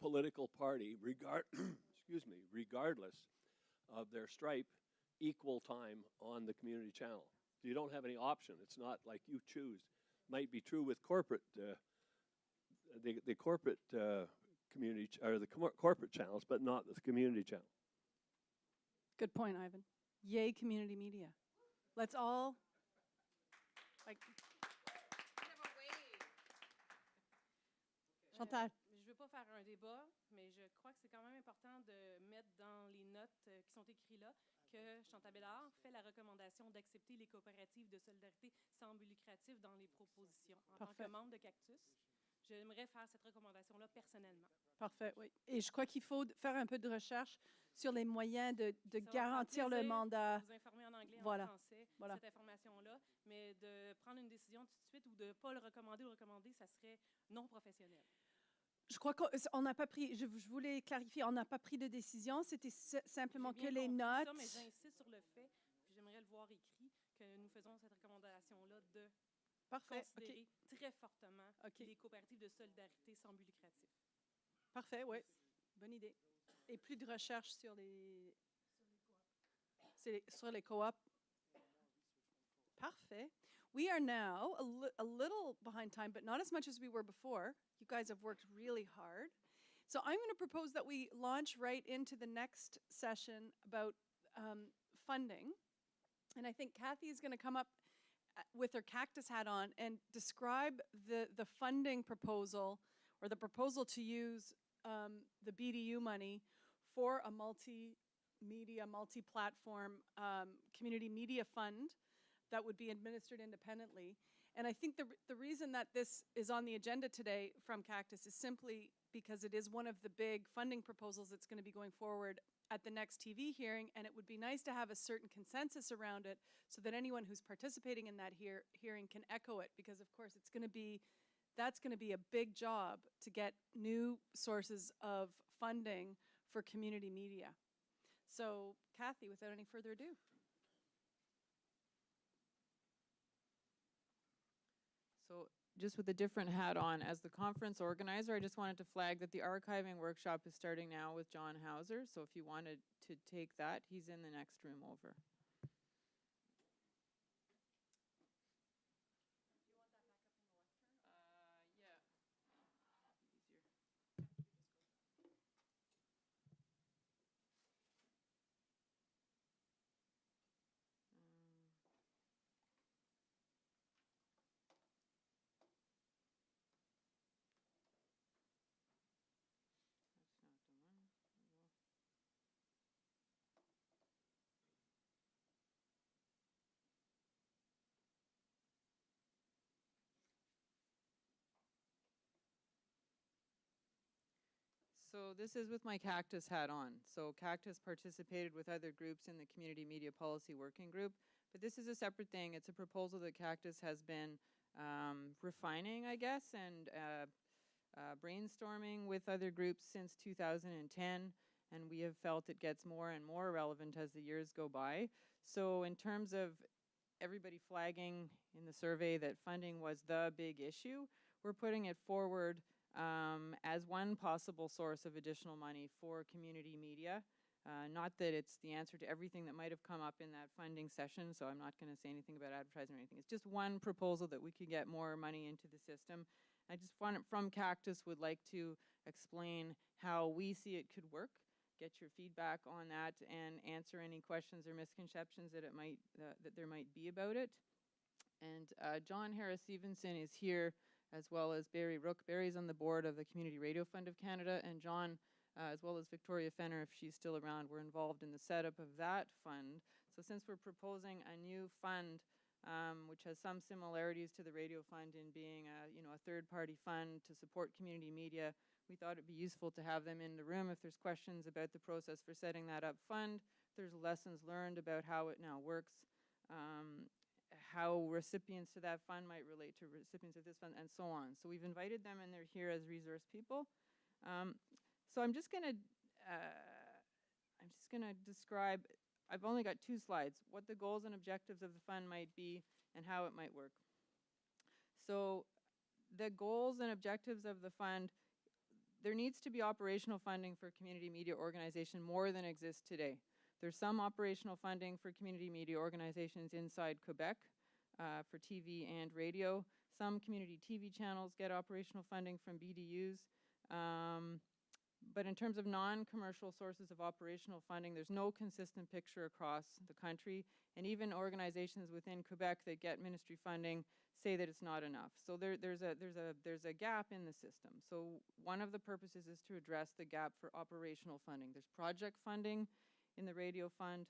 political party, regardless of their stripe, equal time on the community channel. You don't have any option. It's not like you choose. Might be true with corporate the corporate community or the corporate channels, but not the community channel. Good point, Ivan. Yay, community media. Let's all, like, Chantal. Je ne veux pas faire un débat, mais je crois que c'est quand même important de mettre dans les notes qui sont écrites là que Chantal Bédard fait la recommandation d'accepter les coopératives de solidarité sans but lucratif dans les propositions. En tant que membre de Cactus, j'aimerais faire cette recommandation-là personnellement. Parfait, oui. Et je crois qu'il faut faire un peu de recherche sur les moyens de garantir le mandat. Vous informer en anglais, voilà. en français, cette information-là, mais de prendre une décision tout de suite ou de ne pas le recommander ou recommander, ça serait non professionnel. Je crois qu'on n'a pas pris, je voulais clarifier, on n'a pas pris de décision, c'était simplement que les notes. Ça, mais j'insiste sur le fait, puis j'aimerais le voir écrit, que nous faisons cette recommandation-là de considérer très fortement les coopératives de solidarité sans but lucratif. Parfait, oui. Bonne idée. Et plus de recherche sur les co-op. Parfait. We are now a little behind time, but not as much as we were before. You guys have worked really hard. So I'm going to propose that we launch right into the next session about funding. And I think Kathy is going to come up with her cactus hat on and describe the funding proposal, or the proposal to use the BDU money for a multimedia, multi-platform community media fund that would be administered independently. And I think the reason that this is on the agenda today from Cactus is simply because it is one of the big funding proposals that's going to be going forward at the next TV hearing, and it would be nice to have a certain consensus around it so that anyone who's participating in that hearing can echo it, because of course that's going to be a big job to get new sources of funding for community media. So Kathy, without any further ado. So just with a different hat on, as the conference organizer, I just wanted to flag that the archiving workshop is starting now with John Hauser. So if you wanted to take that, he's in the next room over. So this is with my Cactus hat on. So Cactus participated with other groups in the Community Media Policy Working Group, but this is a separate thing. It's a proposal that Cactus has been refining, I guess, and brainstorming with other groups since 2010, and we have felt it gets more and more relevant as the years go by. So in terms of everybody flagging in the survey that funding was the big issue, we're putting it forward as one possible source of additional money for community media. Not that it's the answer to everything that might have come up in that funding session, so I'm not going to say anything about advertising or anything. It's just one proposal that we could get more money into the system. I just want, from Cactus, would like to explain how we see it could work, get your feedback on that, and answer any questions or misconceptions that that there might be about it. And John Harris Stevenson is here, as well as Barry Rook. Barry's on the board of the Community Radio Fund of Canada, and John, as well as Victoria Fenner, if she's still around, were involved in the setup of that fund. So since we're proposing a new fund, which has some similarities to the radio fund in being a third-party fund to support community media, we thought it'd be useful to have them in the room if there's questions about the process for setting that up fund. There's lessons learned about how it now works, how recipients to that fund might relate to recipients of this fund, and so on. So we've invited them, and they're here as resource people. So I'm just gonna describe. I've only got 2 slides: what the goals and objectives of the fund might be, and how it might work. So the goals and objectives of the fund. There needs to be operational funding for community media organization more than exists today. There's some operational funding for community media organizations inside Quebec for TV and radio. Some community TV channels get operational funding from BDUs. But in terms of non-commercial sources of operational funding, there's no consistent picture across the country. And even organizations within Quebec that get ministry funding say that it's not enough. So there's a gap in the system. So one of the purposes is to address the gap for operational funding. There's project funding in the radio fund.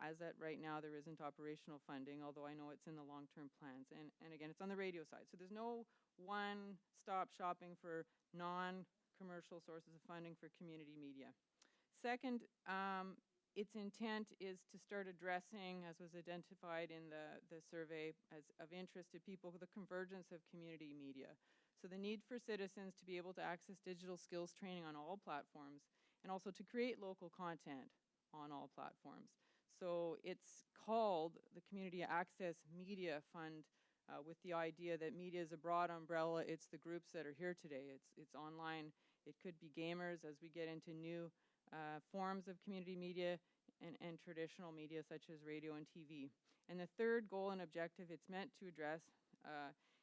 As at right now, there isn't operational funding, although I know it's in the long-term plans. And again, it's on the radio side. So there's no one-stop shopping for non-commercial sources of funding for community media. Second, its intent is to start addressing, as was identified in the survey as of interest to people, the convergence of community media. So the need for citizens to be able to access digital skills training on all platforms, and also to create local content on all platforms. So it's called the Community Access Media Fund with the idea that media is a broad umbrella. It's the groups that are here today. It's online. It could be gamers as we get into new forms of community media and traditional media such as radio and TV. And the third goal and objective it's meant to address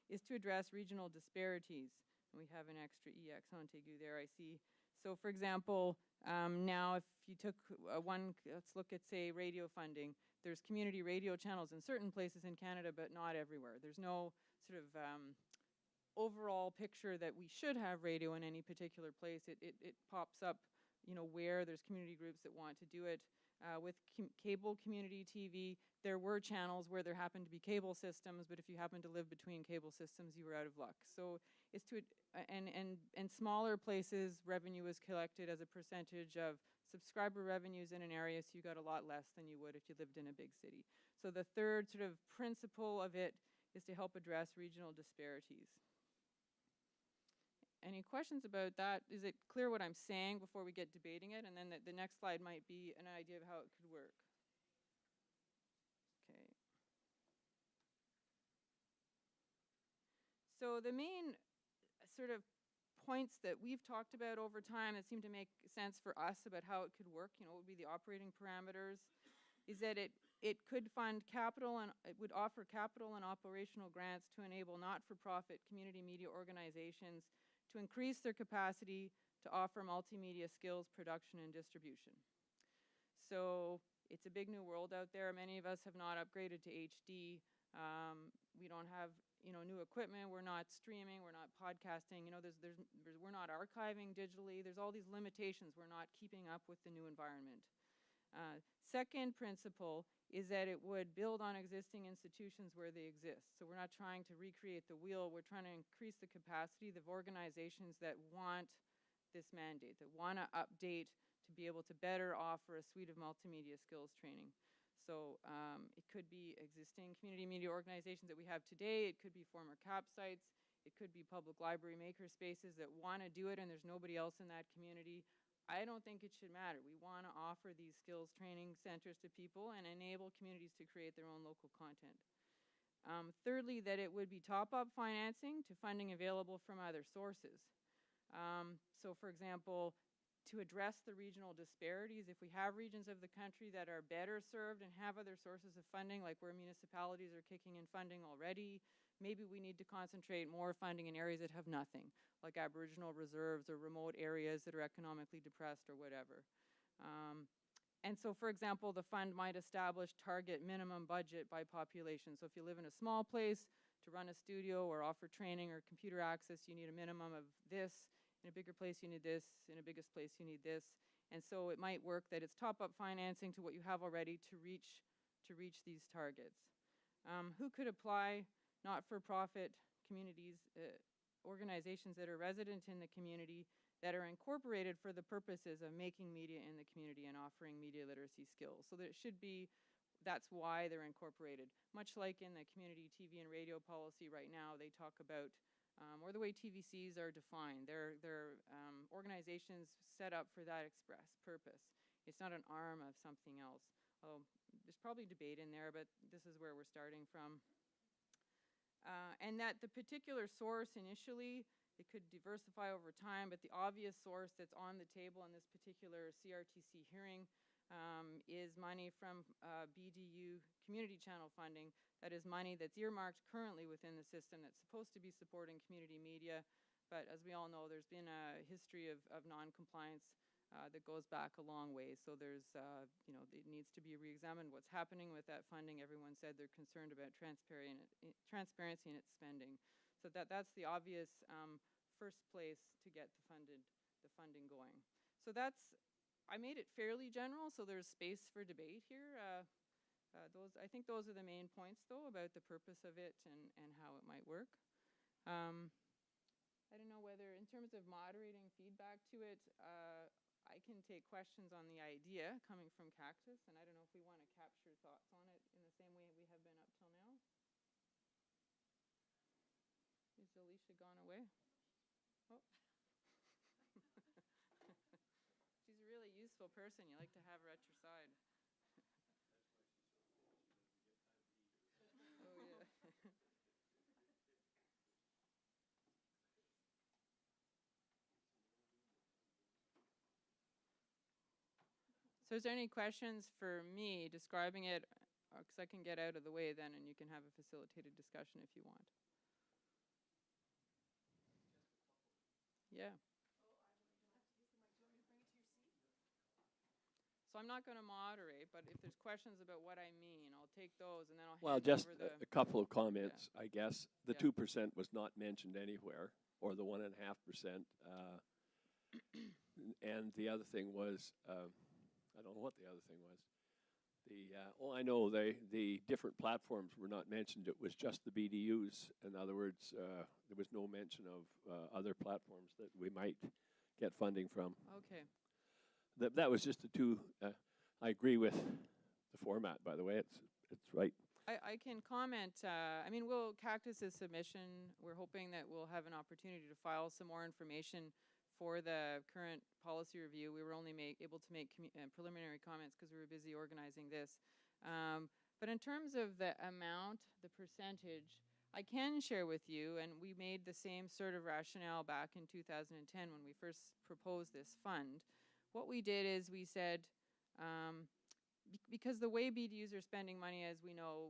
is to address regional disparities. And we have an extra EX Montaigu there, I see. So for example, Now, if you took let's look at, say, radio funding. There's community radio channels in certain places in Canada, but not everywhere. There's no sort of overall picture that we should have radio in any particular place. It pops up, where there's community groups that want to do it. With cable community TV, there were channels where there happened to be cable systems, but if you happen to live between cable systems, you were out of luck. So it's and smaller places, revenue is collected as a percentage of subscriber revenues in an area, so you got a lot less than you would if you lived in a big city. So the third sort of principle of it is to help address regional disparities. Any questions about that? Is it clear what I'm saying before we get debating it? And then the next slide might be an idea of how it could work. Okay. So the main sort of points that we've talked about over time that seem to make sense for us about how it could work, what would be the operating parameters, is that it could fund capital and it would offer capital and operational grants to enable not-for-profit community media organizations to increase their capacity to offer multimedia skills, production, and distribution. So it's a big new world out there. Many of us have not upgraded to HD. We don't have new equipment. We're not streaming. We're not podcasting. We're not archiving digitally. There's all these limitations. We're not keeping up with the new environment. Second principle is that it would build on existing institutions where they exist. So we're not trying to recreate the wheel. We're trying to increase the capacity of organizations that want this mandate, that want to update to be able to better offer a suite of multimedia skills training. So it could be existing community media organizations that we have today. It could be former CAP sites. It could be public library maker spaces that want to do it and there's nobody else in that community. I don't think it should matter. We want to offer these skills training centers to people and enable communities to create their own local content. Thirdly, that it would be top-up financing to funding available from other sources. So for example, to address the regional disparities, if we have regions of the country that are better served and have other sources of funding, like where municipalities are kicking in funding already, maybe we need to concentrate more funding in areas that have nothing, like Aboriginal reserves or remote areas that are economically depressed or whatever. And so, for example, the fund might establish target minimum budget by population. So if you live in a small place, to run a studio or offer training or computer access, you need a minimum of this. In a bigger place, you need this. In a biggest place, you need this. And so it might work that it's top-up financing to what you have already to reach these targets. Who could apply? Not-for-profit communities, organizations that are resident in the community that are incorporated for the purposes of making media in the community and offering media literacy skills. So that it should be, that's why they're incorporated. Much like in the community TV and radio policy right now, they talk about, or the way TVCs are defined. They're organizations set up for that express purpose. It's not an arm of something else. There's probably debate in there, but this is where we're starting from. And that the particular source initially, it could diversify over time, but the obvious source that's on the table in this particular CRTC hearing is money from BDU community channel funding. That is money that's earmarked currently within the system that's supposed to be supporting community media. But as we all know, there's been a history of non-compliance that goes back a long way. So there's, it needs to be re-examined what's happening with that funding. Everyone said they're concerned about transparency in its spending. So that's the obvious first place to get the funding going. So I made it fairly general, so there's space for debate here. I think those are the main points, though, about the purpose of it and how it might work. I don't know whether, in terms of moderating feedback to it, I can take questions on the idea coming from Cactus, and I don't know if we want to capture thoughts on it in the same way we have been up till now. Is Alicia gone away? Oh. She's a really useful person. You like to have her at your side. Oh, yeah. So is there any questions for me describing it? Because I can get out of the way then and you can have a facilitated discussion if you want. Yeah. So I'm not going to moderate, but if there's questions about what I mean, I'll take those, and then I'll Well, hand just over the. a couple of comments, I guess. The Yeah. 2% was not mentioned anywhere, or the 1.5%. And the other thing was, I don't know what the other thing was. I know the different platforms were not mentioned. It was just the BDUs. In other words, there was no mention of other platforms that we might get funding from. Okay. That was just the two. I agree with the format, by the way. It's right. I can comment. I mean, Cactus's submission, we're hoping that we'll have an opportunity to file some more information for the current policy review. We were only able to make preliminary comments because we were busy organizing this. But in terms of the amount, the percentage, I can share with you, and we made the same sort of rationale back in 2010 when we first proposed this fund. What we did is we said, because the way BDUs are spending money, as we know,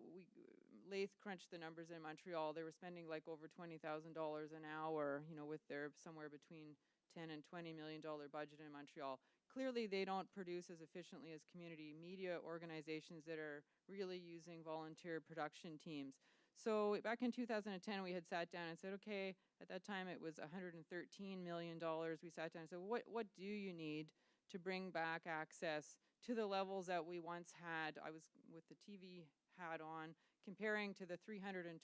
Lath crunched the numbers in Montreal. They were spending like over $20,000 an hour, with their somewhere between $10 and $20 million budget in Montreal. Clearly, they don't produce as efficiently as community media organizations that are really using volunteer production teams. So back in 2010, we had sat down and said, okay, at that time it was $113 million. We sat down and said, what do you need to bring back access to the levels that we once had? I was with the TV hat on, comparing to the 323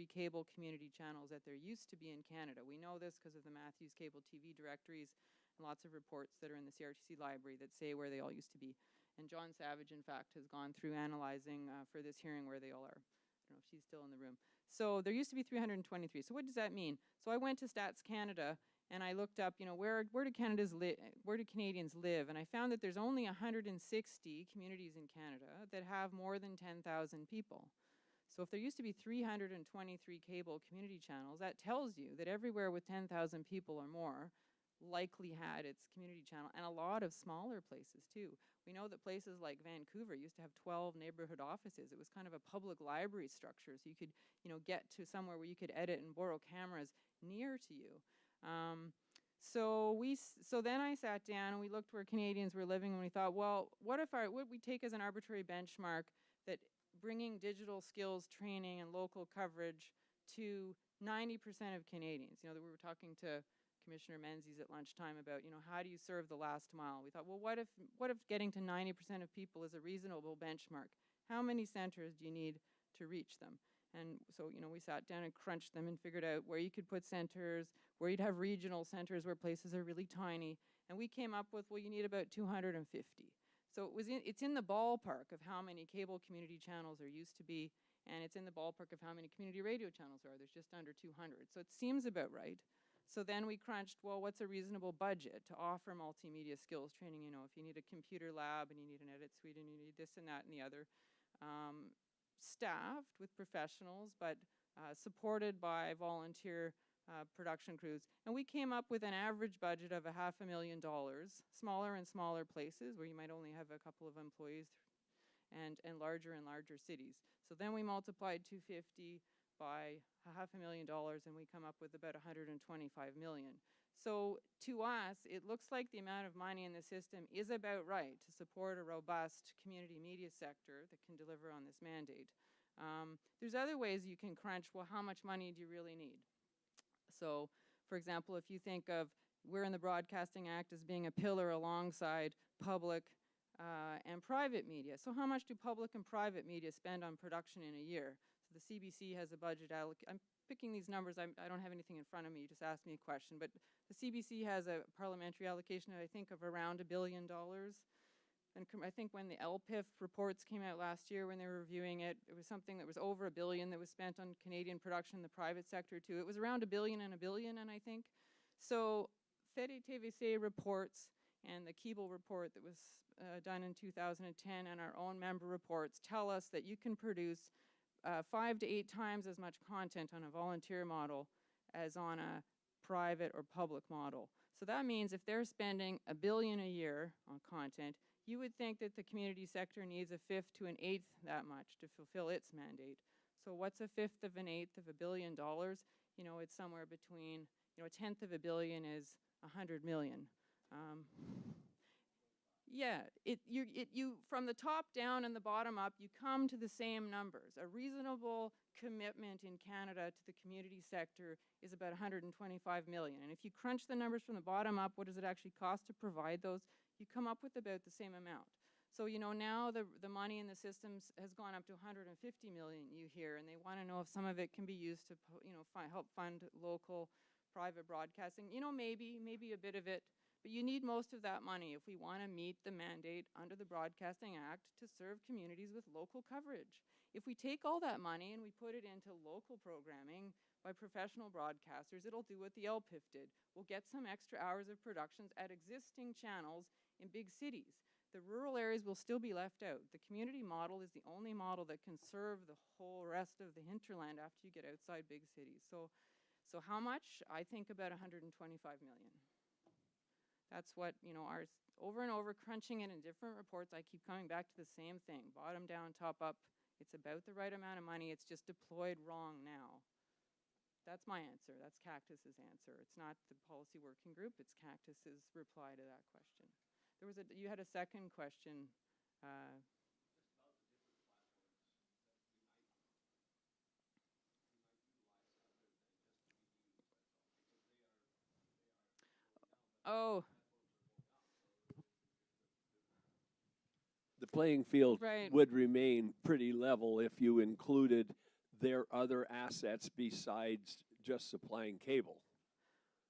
cable community channels that there used to be in Canada. We know this because of the Matthews cable TV directories and lots of reports that are in the CRTC library that say where they all used to be. And John Savage, in fact, has gone through analyzing for this hearing where they all are. I don't know if she's still in the room. So there used to be 323. So what does that mean? So I went to Stats Canada and I looked up, where do Canadians live? And I found that there's only 160 communities in Canada that have more than 10,000 people. So if there used to be 323 cable community channels, that tells you that everywhere with 10,000 people or more likely had its community channel, and a lot of smaller places too. We know that places like Vancouver used to have 12 neighborhood offices. It was kind of a public library structure, so you could, get to somewhere where you could edit and borrow cameras near to you. So then I sat down and we looked where Canadians were living, and we thought, well, what we take as an arbitrary benchmark that bringing digital skills training and local coverage to 90% of Canadians. We were talking to Commissioner Menzies at lunchtime about, how do you serve the last mile? We thought, well, what if getting to 90% of people is a reasonable benchmark? How many centers do you need to reach them? And so, we sat down and crunched them and figured out where you could put centers, where you'd have regional centers where places are really tiny. And we came up with, well, you need about 250. So it's in the ballpark of how many cable community channels there used to be, and it's in the ballpark of how many community radio channels there are. There's just under 200. So it seems about right. So then we crunched, well, what's a reasonable budget to offer multimedia skills training? If you need a computer lab and you need an edit suite and you need this and that and the other. Staffed with professionals, but supported by volunteer production crews. And we came up with an average budget of $500,000, smaller and smaller places where you might only have a couple of employees, and larger and larger cities. So then we multiplied 250 by $500,000 and we come up with about $125 million. So to us, it looks like the amount of money in the system is about right to support a robust community media sector that can deliver on this mandate. There's other ways you can crunch, well, how much money do you really need? So, for example, if you think of we're in the Broadcasting Act as being a pillar alongside public and private media. So how much do public and private media spend on production in a year? So the CBC has a budget I'm picking these numbers. I don't have anything in front of me. You just asked me a question. But the CBC has a parliamentary allocation, I think, of around $1 billion. And I think when the LPIF reports came out last year, when they were reviewing it, it was something that was over $1 billion that was spent on Canadian production in the private sector too. It was around $1 billion and $1 billion, and I think. So Fede TVC reports and the Keeble report that was done in 2010 and our own member reports tell us that you can produce 5 to 8 times as much content on a volunteer model as on a private or public model. So that means if they're spending $1 billion a year on content, you would think that the community sector needs 1/5 to 1/8 that much to fulfill its mandate. So what's 1/5 of 1/8 of $1 billion? It's somewhere between, 1/10 of $1 billion is 100 million. Yeah, you from the top down and the bottom up, you come to the same numbers. A reasonable commitment in Canada to the community sector is about 125 million. And if you crunch the numbers from the bottom up, what does it actually cost to provide those? You come up with about the same amount. So, you know, now the money in the systems has gone up to 150 million, you hear, and they want to know if some of it can be used to, you know, help fund local private broadcasting. You know, maybe a bit of it. But you need most of that money if we want to meet the mandate under the Broadcasting Act to serve communities with local coverage. If we take all that money and we put it into local programming by professional broadcasters, it'll do what the LPIF did. We'll get some extra hours of productions at existing channels in big cities. The rural areas will still be left out. The community model is the only model that can serve the whole rest of the hinterland after you get outside big cities. So how much? I think about 125 million. That's what, you know, over and over crunching it in different reports, I keep coming back to the same thing. Bottom down, top up. It's about the right amount of money. It's just deployed wrong now. That's my answer. That's Cactus's answer. It's not the policy working group. It's Cactus's reply to that question. You had a second question. Oh. The playing field Right. would remain pretty level if you included their other assets besides just supplying cable.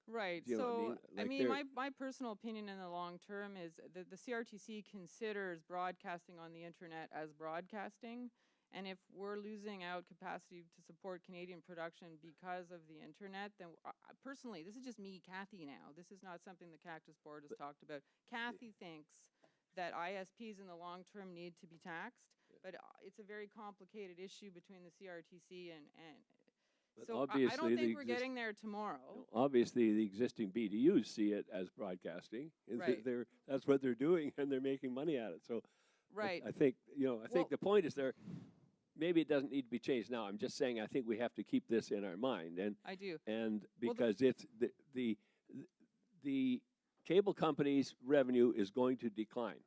Right. Do you know what I mean? I Like mean, they're- my personal opinion in the long term is that the CRTC considers broadcasting on the internet as broadcasting. And if we're losing out capacity to support Canadian production because of the internet, then personally, this is just me, Kathy, now. This is not something the Cactus Board has talked about. Kathy thinks that ISPs in the long term need to be taxed, but it's a very complicated issue between the CRTC and But so I obviously don't the think we're getting there tomorrow. Obviously, the existing BDUs see it as broadcasting. Right. That's what they're doing, and they're making money at it. So, Right. I think the point is there. Maybe it doesn't need to be changed now. I'm just saying I think we have to keep this in our mind, and I do, and because it's the cable company's revenue is going to decline.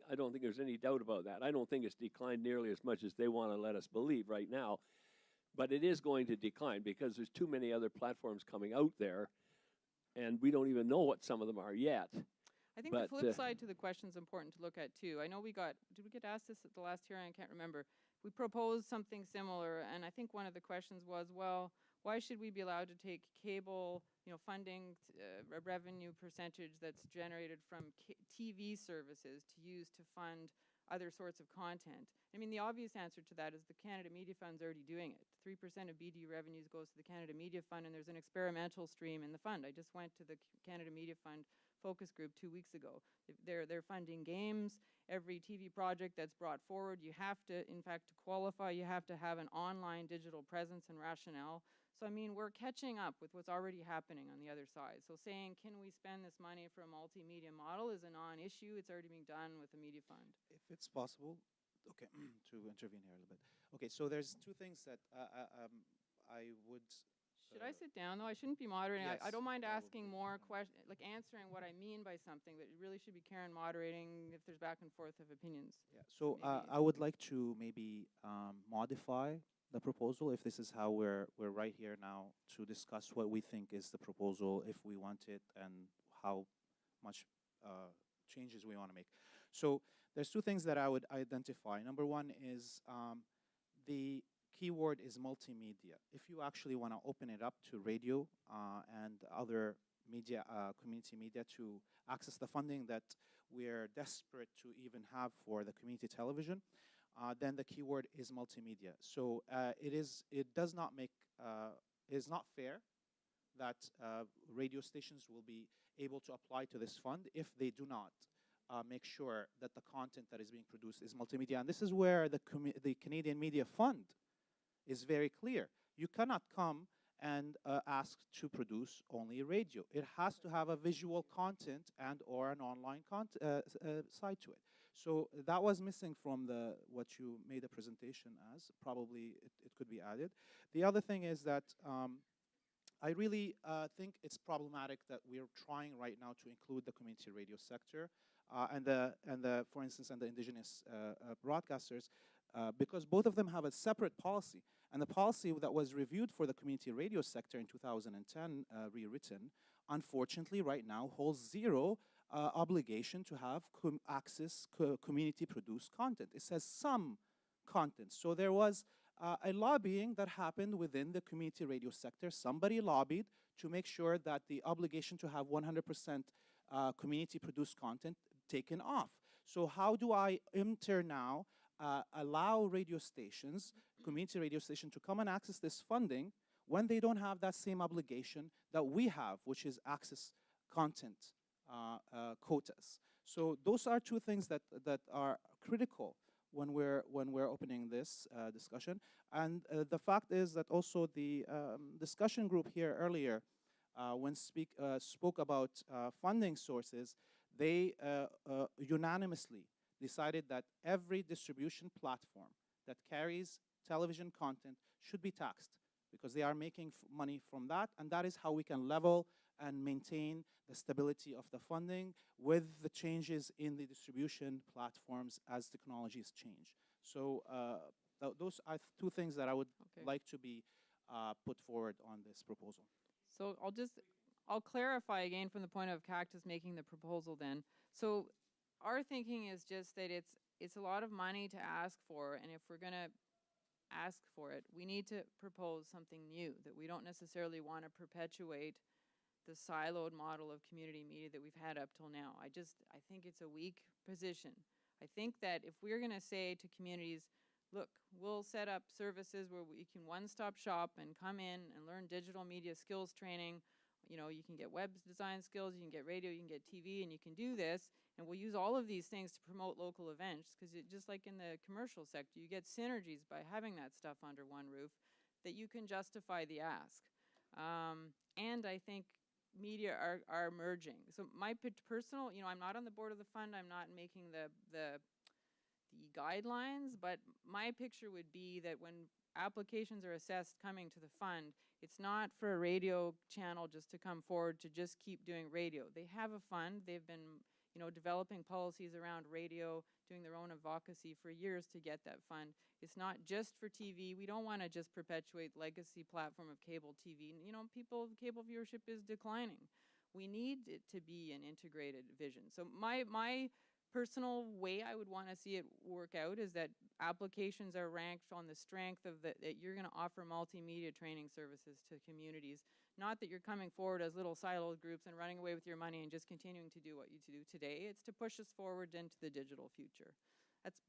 I don't think there's any doubt about that. I don't think it's declined nearly as much as they want to let us believe right now. But it is going to decline because there's too many other platforms coming out there, and we don't even know what some of them are yet. I think the flip side to the question is important to look at too. I know did we get asked this at the last hearing? I can't remember. We proposed something similar, and I think one of the questions was, well, why should we be allowed to take cable, you know, funding, a revenue percentage that's generated from TV services to use to fund other sorts of content? I mean, the obvious answer to that is the Canada Media Fund's already doing it. 3% of BD revenues goes to the Canada Media Fund, and there's an experimental stream in the fund. I just went to the Canada Media Fund focus group 2 weeks ago. They're funding games. Every TV project that's brought forward, you have to, in fact, to qualify, you have to have an online digital presence and rationale. So, I mean, we're catching up with what's already happening on the other side. So saying, can we spend this money for a multimedia model is a non-issue. It's already being done with the media fund. If it's possible, okay, to intervene here a little bit. Okay, so there's two things that I would... Should I sit down, though? I shouldn't be moderating. Yes, I don't mind asking more questions, like answering what I mean by something, but it really should be Karen moderating if there's back and forth of opinions. Yeah, so I would like to maybe modify the proposal if this is how we're right here now to discuss what we think is the proposal, if we want it, and how much changes we want to make. So there's two things that I would identify. Number one is the keyword is multimedia. If you actually want to open it up to radio and other media, community media, to access the funding that we're desperate to even have for the community television, then the keyword is multimedia. So it does not make, it is not fair that radio stations will be able to apply to this fund if they do not make sure that the content that is being produced is multimedia. And this is where the Canadian Media Fund is very clear. You cannot come and ask to produce only radio. It has to have a visual content and or an online side to it. So that was missing from what you made a presentation as. Probably it could be added. The other thing is that I really think it's problematic that we're trying right now to include the community radio sector for instance, and the indigenous broadcasters, because both of them have a separate policy. And the policy that was reviewed for the community radio sector in 2010, rewritten, unfortunately, right now holds zero obligation to have community-produced content. It says some content. So there was a lobbying that happened within the community radio sector. Somebody lobbied to make sure that the obligation to have 100% community-produced content taken off. So how do I enter now, allow radio stations, community radio stations, to come and access this funding when they don't have that same obligation that we have, which is access content quotas. So those are two things that are critical when we're opening this discussion. And the fact is that also the discussion group here earlier, when spoke about funding sources, they unanimously decided that every distribution platform that carries television content should be taxed, because they are making money from that, and that is how we can level and maintain the stability of the funding with the changes in the distribution platforms as technologies change. So those are two things that I would like to be put forward on this proposal. So I'll clarify again from the point of Cactus making the proposal then. So our thinking is just that it's a lot of money to ask for, and if we're gonna ask for it, we need to propose something new, that we don't necessarily want to perpetuate the siloed model of community media that we've had up till now. I think it's a weak position. I think that if we're gonna say to communities, look, we'll set up services where we can one-stop shop and come in and learn digital media skills training. You know, you can get web design skills, you can get radio, you can get TV, and you can do this. And we'll use all of these things to promote local events, because just like in the commercial sector, you get synergies by having that stuff under one roof, that you can justify the ask. And I think media are merging. So my personal, you know, I'm not on the board of the fund, I'm not making the guidelines, but my picture would be that when applications are assessed coming to the fund, it's not for a radio channel just to come forward to just keep doing radio. They have a fund. They've been, you know, developing policies around radio, doing their own advocacy for years to get that fund. It's not just for TV. We don't want to just perpetuate legacy platform of cable TV. You know, cable viewership is declining. We need it to be an integrated vision. So my personal way I would want to see it work out is that applications are ranked on the strength of that you're going to offer multimedia training services to communities, not that you're coming forward as little siloed groups and running away with your money and just continuing to do what you do today. It's to push us forward into the digital future. That's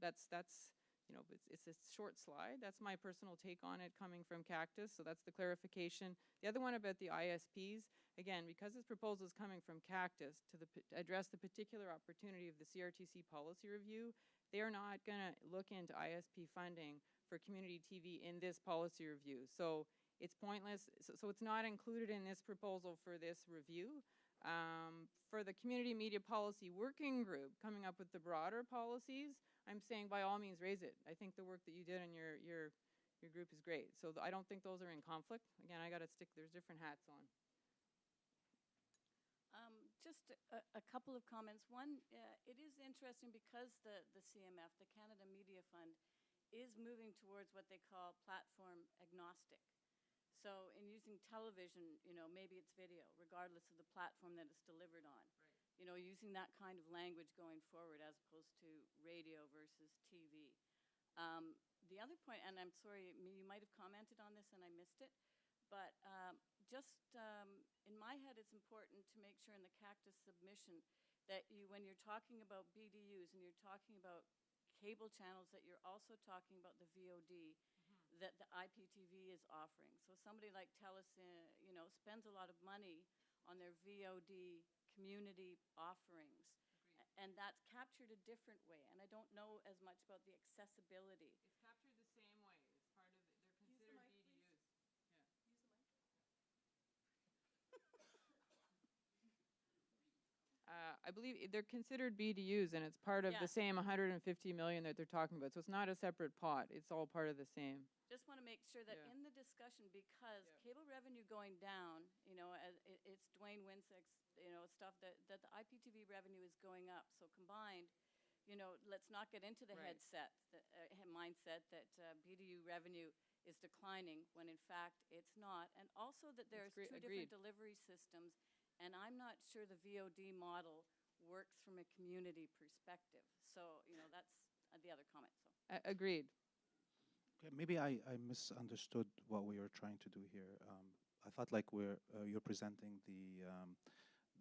you know, it's a short slide. That's my personal take on it coming from Cactus, so that's the clarification. The other one about the ISPs, again, because this proposal is coming from Cactus to address the particular opportunity of the CRTC policy review, they are not going to look into ISP funding for community TV in this policy review. So it's pointless. So it's not included in this proposal for this review. For the community media policy working group coming up with the broader policies, I'm saying by all means raise it. I think the work that you did in your group is great. So I don't think those are in conflict. Again, I got to stick, there's different hats on. Just a couple of comments. One, it is interesting because the CMF, the Canada Media Fund, is moving towards what they call platform agnostic. So in using television, you know, maybe it's video, regardless of the platform that it's delivered on. Right. You know, using that kind of language going forward as opposed to radio versus TV. The other point, and I'm sorry, you might have commented on this and I missed it, but in my head it's important to make sure in the Cactus submission that when you're talking about BDUs and you're talking about cable channels, that you're also talking about the VOD that the IPTV is offering. So somebody like TELUS, you know, spends a lot of money on their VOD community offerings. Agreed. And that's captured a different way. And I don't know as much about the accessibility. It's captured the same way. It's part of it. They're considered BDUs. I believe they're considered BDUs, and it's part of the Yes. same 150 million that they're talking about. So it's not a separate pot. It's all part of the same. Just want to make sure that Yeah. in the discussion, because cable revenue going down, you know, it's Dwayne Winsick's, you know, stuff that the IPTV revenue is going up. So combined, you know, let's not get into the Right. mindset that BDU revenue is declining when in fact it's not. And also that there's two agreed. different delivery systems, and I'm not sure the VOD model works from a community perspective. So, you know, that's the other comment. So. Agreed. Okay, maybe I misunderstood what we were trying to do here. I thought like you're presenting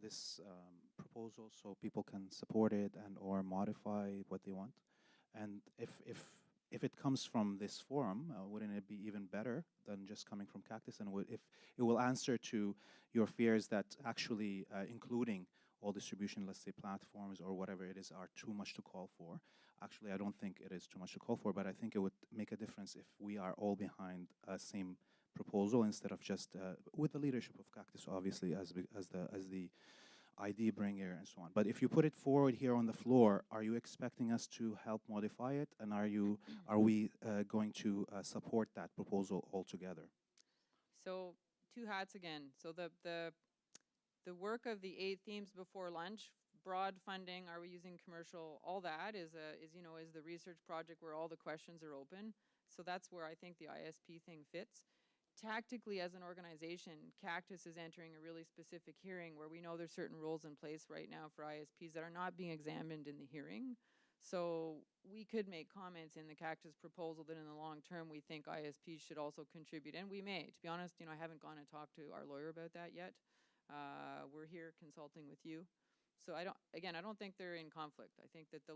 this proposal so people can support it and or modify what they want. And if it comes from this forum, wouldn't it be even better than just coming from Cactus? And if it will answer to your fears that actually including all distribution, let's say platforms or whatever it is, are too much to call for. Actually, I don't think it is too much to call for, but I think it would make a difference if we are all behind a same proposal instead of just with the leadership of Cactus, obviously, as the ID bringer and so on. But if you put it forward here on the floor, are you expecting us to help modify it, and are we going to support that proposal altogether? So 2 hats again. So the work of the 8 themes before lunch, broad funding, are we using commercial, all that is the research project where all the questions are open. So that's where I think the ISP thing fits. Tactically, as an organization, Cactus is entering a really specific hearing where we know there's certain rules in place right now for ISPs that are not being examined in the hearing. So we could make comments in the Cactus proposal that in the long term we think ISPs should also contribute, and we may. To be honest, I haven't gone and talked to our lawyer about that yet. We're here consulting with you. So I don't think they're in conflict. I think that the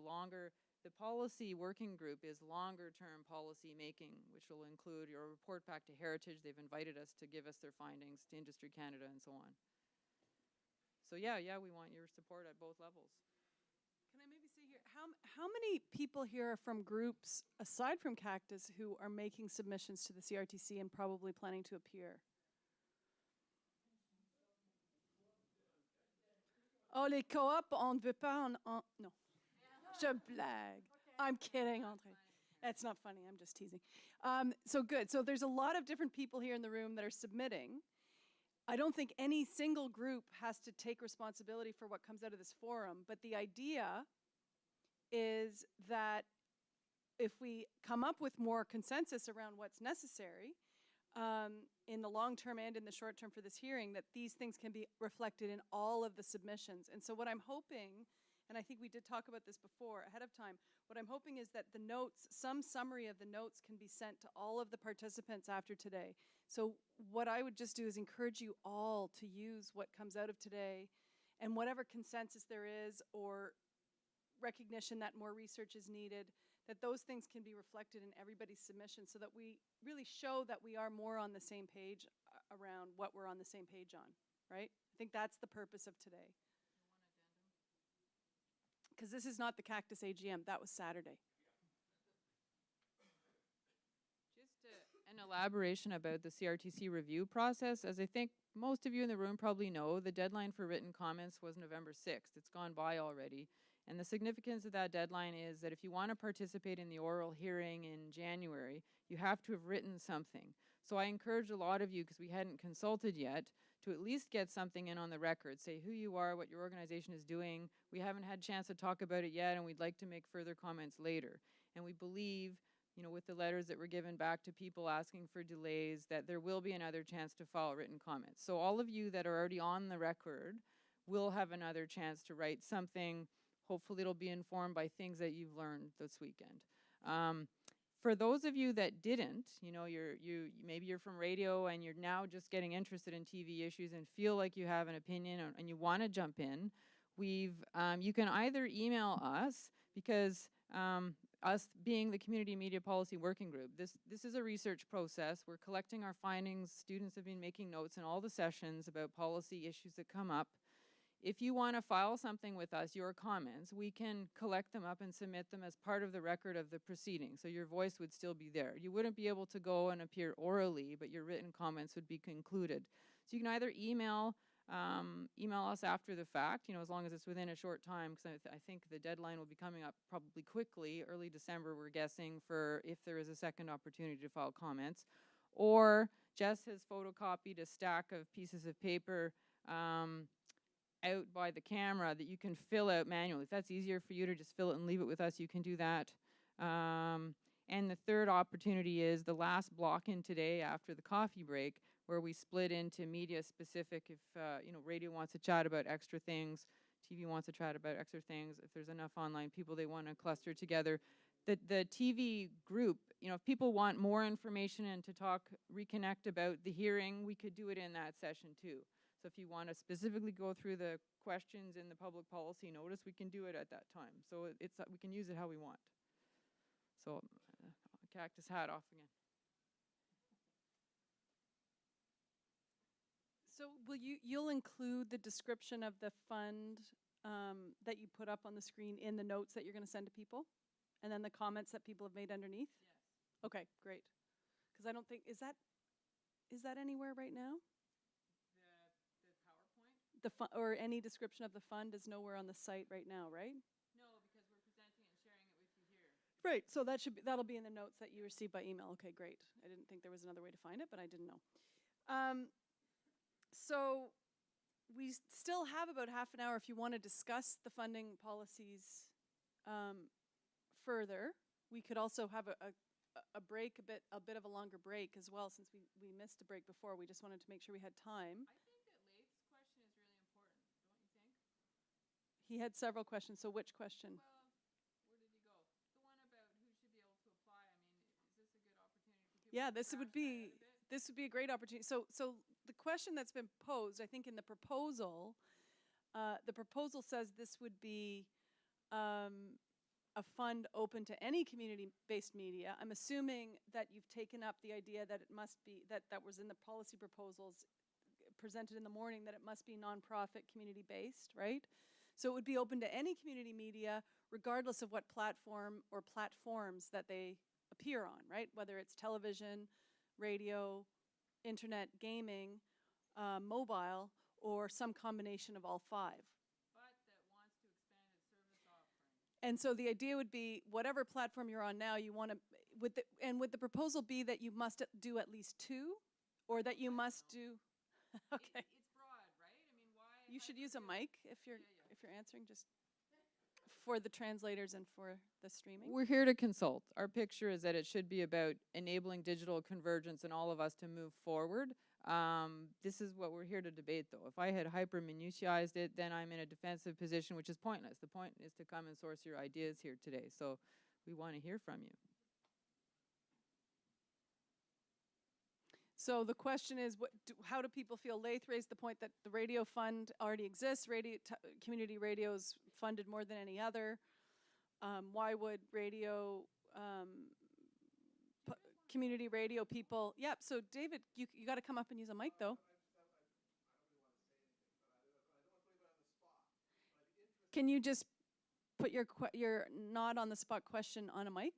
policy working group is longer term policy making, which will include your report back to Heritage. They've invited us to give us their findings to Industry Canada and so on. So yeah, we want your support at both levels. Can I maybe say here, how many people here are from groups aside from Cactus who are making submissions to the CRTC and probably planning to appear? Oh, les coop, on ne veut pas non. Je blague. I'm kidding, André. That's not funny, I'm just teasing. So good, so there's a lot of different people here in the room that are submitting. I don't think any single group has to take responsibility for what comes out of this forum, but the idea is that if we come up with more consensus around what's necessary, in the long term and in the short term for this hearing, that these things can be reflected in all of the submissions. And so what I'm hoping, and I think we did talk about this before ahead of time, what I'm hoping is that the notes, some summary of the notes can be sent to all of the participants after today. So what I would just do is encourage you all to use what comes out of today and whatever consensus there is or recognition that more research is needed, that those things can be reflected in everybody's submission so that we really show that we are more on the same page around what we're on the same page on, right? I think that's the purpose of today. Because this is not the Cactus AGM, that was Saturday. Just an elaboration about the CRTC review process. As I think most of you in the room probably know, the deadline for written comments was November 6th. It's gone by already. And the significance of that deadline is that if you want to participate in the oral hearing in January, you have to have written something. So I encourage a lot of you, because we hadn't consulted yet, to at least get something in on the record. Say who you are, what your organization is doing. We haven't had a chance to talk about it yet, and we'd like to make further comments later. And we believe, with the letters that were given back to people asking for delays, that there will be another chance to file written comments. So all of you that are already on the record will have another chance to write something. Hopefully it'll be informed by things that you've learned this weekend. For those of you that didn't, maybe you're from radio and you're now just getting interested in TV issues and feel like you have an opinion and you want to jump in, you can either email us, because us being the Community Media Policy Working Group, this is a research process. We're collecting our findings. Students have been making notes in all the sessions about policy issues that come up. If you want to file something with us, your comments, we can collect them up and submit them as part of the record of the proceeding. So your voice would still be there. You wouldn't be able to go and appear orally, but your written comments would be concluded. So you can either email email us after the fact, as long as it's within a short time, because I think the deadline will be coming up probably quickly, early December, we're guessing, for if there is a second opportunity to file comments. Or Jess has photocopied a stack of pieces of paper out by the camera that you can fill out manually. If that's easier for you to just fill it and leave it with us, you can do that. And the third opportunity is the last block in today after the coffee break, where we split into media specific. If radio wants to chat about extra things, TV wants to chat about extra things. If there's enough online people they want to cluster together, the TV group, if people want more information and to talk, reconnect about the hearing, we could do it in that session too. So if you want to specifically go through the questions in the public policy notice, we can do it at that time. So it's we can use it how we want. So cactus hat off again. So you'll include the description of the fund that you put up on the screen in the notes that you're going to send to people? And then the comments that people have made underneath? Yes. Okay, great. Because I don't think, is that anywhere right now? The PowerPoint? Or any description of the fund is nowhere on the site right now, right? No, because we're presenting and sharing it with you here. Right, so that'll be in the notes that you received by email. Okay, great. I didn't think there was another way to find it, but I didn't know. So we still have about half an hour if you want to discuss the funding policies further. We could also have a break, a bit of a longer break as well, since we missed a break before. We just wanted to make sure we had time. I think that Leith's question is really important, don't you think? He had several questions, so which question? Well, where did he go? The one about who should be able to apply. I mean, is this a good opportunity for people? Yeah, this would be a great opportunity. So the question that's been posed, I think in the proposal says this would be a fund open to any community-based media. I'm assuming that you've taken up the idea that it must be, that was in the policy proposals presented in the morning, that it must be nonprofit, community-based, right? So it would be open to any community media, regardless of what platform or platforms that they appear on, right? Whether it's television, radio, internet, gaming, mobile, or some combination of all five. But that wants to expand its service offering. And so the idea would be whatever platform you're on now, you want to, would the proposal be that you must do at least two, or that you must do? Okay. It's broad, right? I mean, why? You should use a mic if you're answering, just for the translators and for the streaming. We're here to consult. Our picture is that it should be about enabling digital convergence and all of us to move forward. This is what we're here to debate, though. If I had hyper-minutiaized it, then I'm in a defensive position, which is pointless. The point is to come and source your ideas here today. So we want to hear from you. So the question is, how do people feel? Leith raised the point that the radio fund already exists. Community radio is funded more than any other. Why would community radio people? Yeah, so David, you got to come up and use a mic, though. Can you just put your not on the spot question on a mic?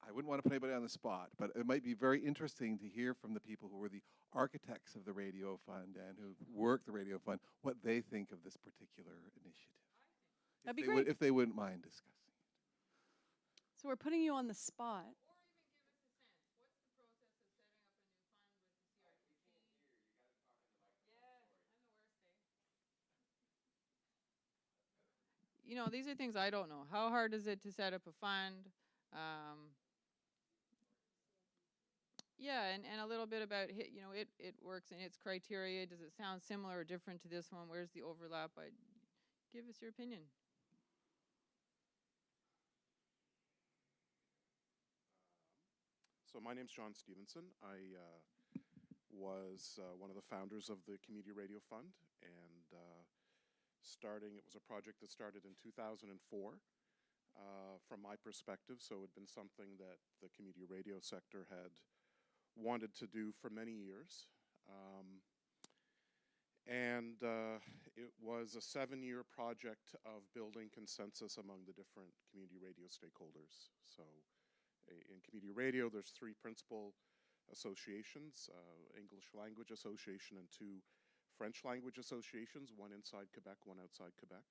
I wouldn't want to put anybody on the spot, but it might be very interesting to hear from the people who were the architects of the radio fund and who work the radio fund, what they think of this particular initiative. That'd be great. If they wouldn't mind discussing it. So we're putting you on the spot. These are things I don't know. How hard is it to set up a fund? Yeah, and a little bit about, it works in its criteria. Does it sound similar or different to this one? Where's the overlap? Give us your opinion. So my name's John Stevenson. I was one of the founders of the Community Radio Fund, and it was a project that started in 2004 from my perspective, so it had been something that the community radio sector had wanted to do for many years. It was a 7-year project of building consensus among the different community radio stakeholders. So in community radio, there's 3 principal associations, English Language Association and 2 French Language Associations, one inside Quebec, one outside Quebec.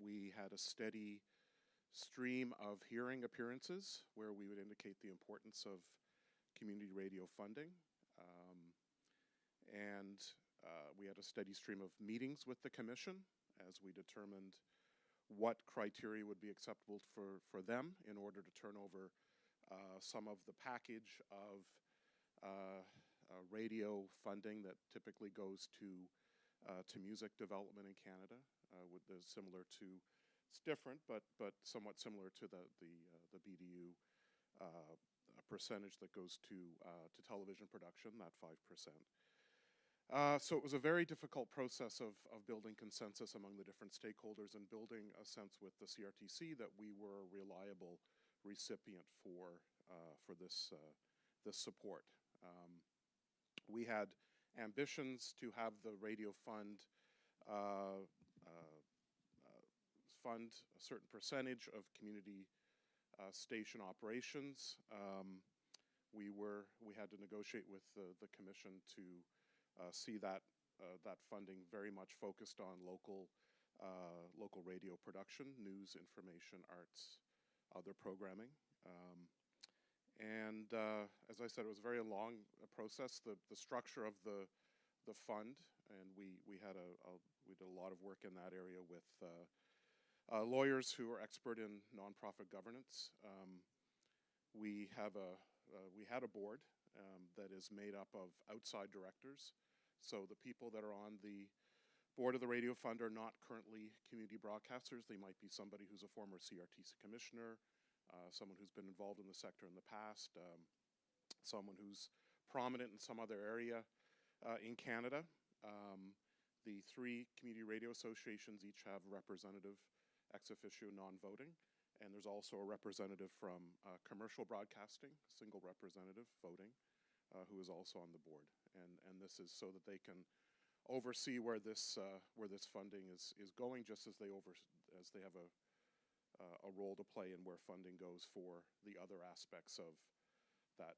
We had a steady stream of hearing appearances where we would indicate the importance of community radio funding. And we had a steady stream of meetings with the Commission as we determined what criteria would be acceptable for them in order to turn over some of the package of radio funding that typically goes to music development in Canada. Similar to, it's different, but somewhat similar to the BDU percentage that goes to television production, that 5%. So it was a very difficult process of building consensus among the different stakeholders and building a sense with the CRTC that we were a reliable recipient for this support. We had ambitions to have the radio fund fund a certain percentage of community station operations. We had to negotiate with the Commission to see that funding very much focused on local radio production, news, information, arts, other programming. And as I said, it was a very long process. The structure of the fund, and we did a lot of work in that area with lawyers who are expert in nonprofit governance. We had a board that is made up of outside directors. So the people that are on the board of the radio fund are not currently community broadcasters. They might be somebody who's a former CRTC commissioner, someone who's been involved in the sector in the past, someone who's prominent in some other area in Canada. The 3 community radio associations each have representative ex officio non-voting, and there's also a representative from commercial broadcasting, single representative voting, who is also on the board. And this is so that they can oversee where this funding is going, just as they have a role to play in where funding goes for the other aspects of that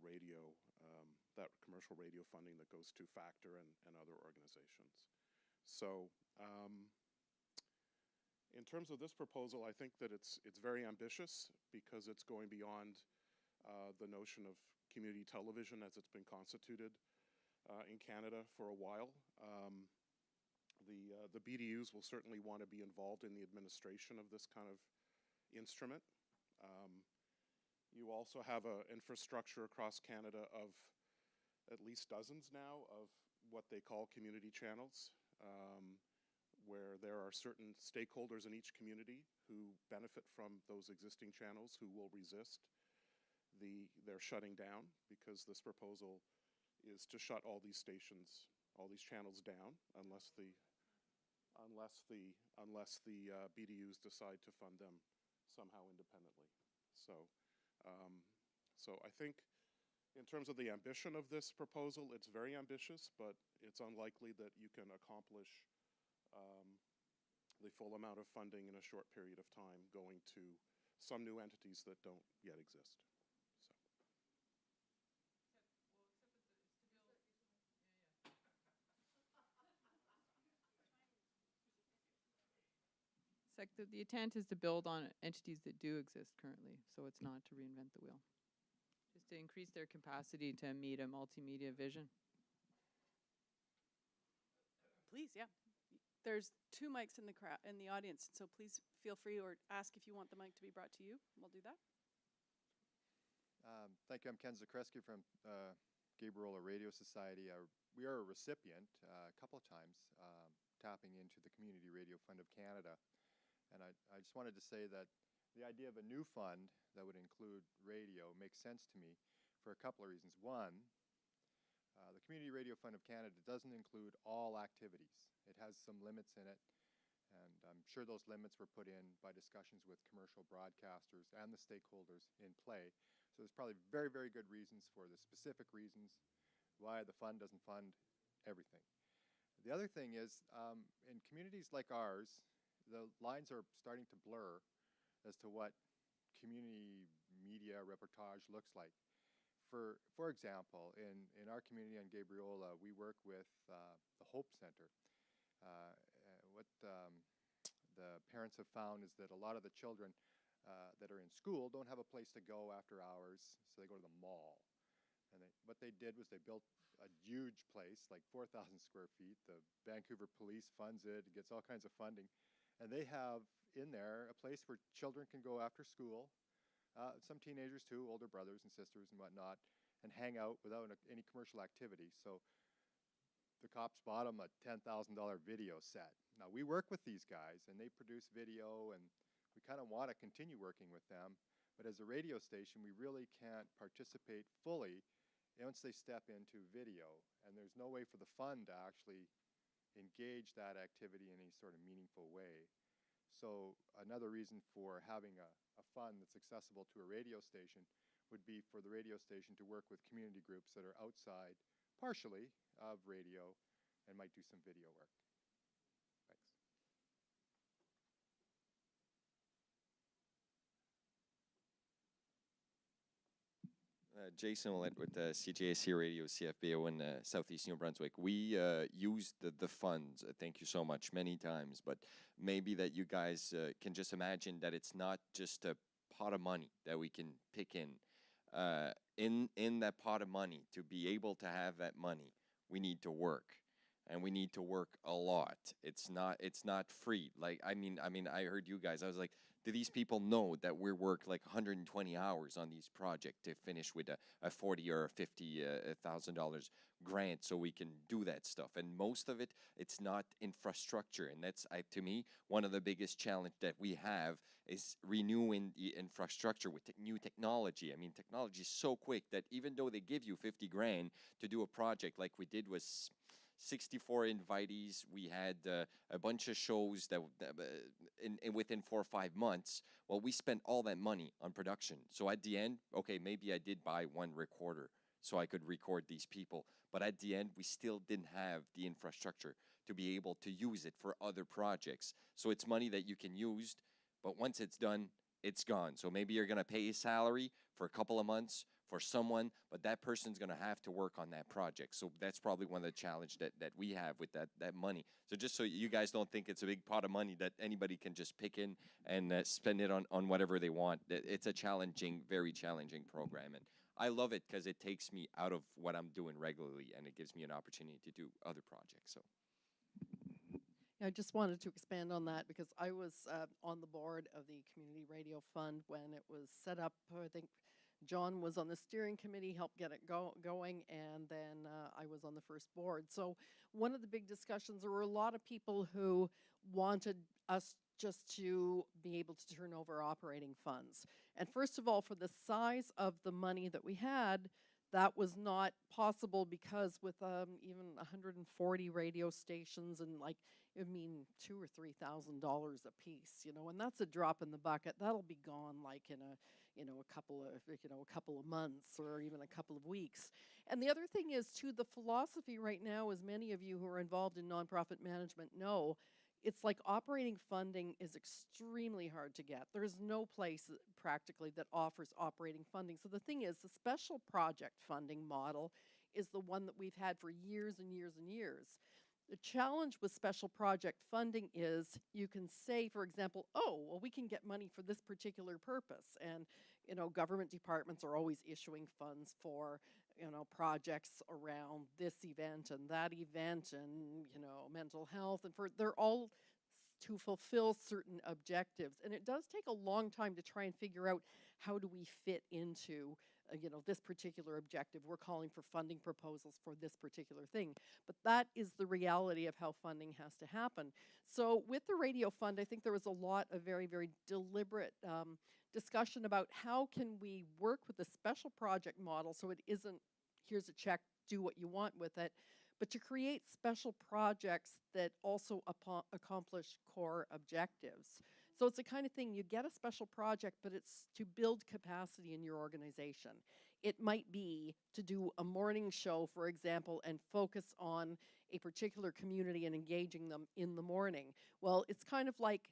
radio, that commercial radio funding that goes to Factor and other organizations. So in terms of this proposal, I think that it's very ambitious because it's going beyond the notion of community television as it's been constituted in Canada for a while. The BDUs will certainly want to be involved in the administration of this kind of instrument. You also have an infrastructure across Canada of at least dozens now of what they call community channels, where there are certain stakeholders in each community who benefit from those existing channels who will resist their shutting down, because this proposal is to shut all these stations, all these channels down unless the BDUs decide to fund them somehow independently. So I think in terms of the ambition of this proposal, it's very ambitious, but it's unlikely that you can accomplish the full amount of funding in a short period of time going to some new entities that don't yet exist. It's like the intent is to build on entities that do exist currently, so it's not to reinvent the wheel. Just to increase their capacity to meet a multimedia vision. Please, yeah. There's 2 mics in the audience, so please feel free or ask if you want the mic to be brought to you. We'll do that. Thank you. I'm Ken Zakreski from Gabriel Radio Society. We are a recipient a couple of times tapping into the Community Radio Fund of Canada. And I just wanted to say that the idea of a new fund that would include radio makes sense to me for a couple of reasons. One, the Community Radio Fund of Canada doesn't include all activities. It has some limits in it, and I'm sure those limits were put in by discussions with commercial broadcasters and the stakeholders in play. So there's probably very, very good reasons for the specific reasons why the fund doesn't fund everything. The other thing is, in communities like ours, the lines are starting to blur as to what community media reportage looks like. For example, in our community on Gabriola, we work with the Hope Center. What the parents have found is that a lot of the children that are in school don't have a place to go after hours, so they go to the mall. And what they did was they built a huge place, like 4,000 square feet. The Vancouver Police funds it, gets all kinds of funding. And they have in there a place where children can go after school, some teenagers too, older brothers and sisters and whatnot, and hang out without any commercial activity. So the cops bought them a $10,000 video set. Now we work with these guys and they produce video, and we kind of want to continue working with them. But as a radio station, we really can't participate fully once they step into video. And there's no way for the fund to actually engage that activity in any sort of meaningful way. So another reason for having a fund that's accessible to a radio station would be for the radio station to work with community groups that are outside, partially, of radio and might do some video work. Thanks. Jason Willett with CJSC Radio CFBO in Southeast New Brunswick. We used the funds, thank you so much, many times, but maybe that you guys can just imagine that it's not just a pot of money that we can pick in. In that pot of money, to be able to have that money, we need to work. And we need to work a lot. It's not free. Like, I mean, I heard you guys, I was like, do these people know that we work like 120 hours on these projects to finish with a $40,000 or $50,000 grant so we can do that stuff? And most of it, it's not infrastructure. And that's, to me, one of the biggest challenge that we have is renewing the infrastructure with new technology. I mean, technology is so quick that even though they give you 50 grand to do a project like we did with 64 invitees, we had a bunch of shows that within 4 or 5 months. Well, we spent all that money on production. So at the end, okay, maybe I did buy one recorder so I could record these people. But at the end, we still didn't have the infrastructure to be able to use it for other projects. So it's money that you can use, but once it's done, it's gone. So maybe you're going to pay a salary for a couple of months for someone, but that person's going to have to work on that project. So that's probably one of the challenges that we have with that money. So just so you guys don't think it's a big pot of money that anybody can just pick in and spend it on whatever they want. It's a challenging, very challenging program. And I love it because it takes me out of what I'm doing regularly and it gives me an opportunity to do other projects. So. I just wanted to expand on that because I was on the board of the Community Radio Fund when it was set up. I think John was on the steering committee, helped get it going, and then I was on the first board. So one of the big discussions, there were a lot of people who wanted us just to be able to turn over operating funds. And first of all, for the size of the money that we had, that was not possible because with even 140 radio stations and like, I mean, $2,000 or $3,000 a piece, you know, and that's a drop in the bucket. That'll be gone like in a couple of months or even a couple of weeks. And the other thing is too, the philosophy right now, as many of you who are involved in nonprofit management know, it's like operating funding is extremely hard to get. There's no place practically that offers operating funding. So the thing is, the special project funding model is the one that we've had for years and years and years. The challenge with special project funding is you can say, for example, oh, well, we can get money for this particular purpose. And, you know, government departments are always issuing funds for, you know, projects around this event and that event and, you know, mental health. And they're all to fulfill certain objectives. And it does take a long time to try and figure out how do we fit into this particular objective. We're calling for funding proposals for this particular thing. But that is the reality of how funding has to happen. So with the radio fund, I think there was a lot of very, very deliberate discussion about how can we work with a special project model so it isn't, here's a check, do what you want with it, but to create special projects that also accomplish core objectives. So it's the kind of thing, you get a special project, but it's to build capacity in your organization. It might be to do a morning show, for example, and focus on a particular community and engaging them in the morning. Well, it's kind of like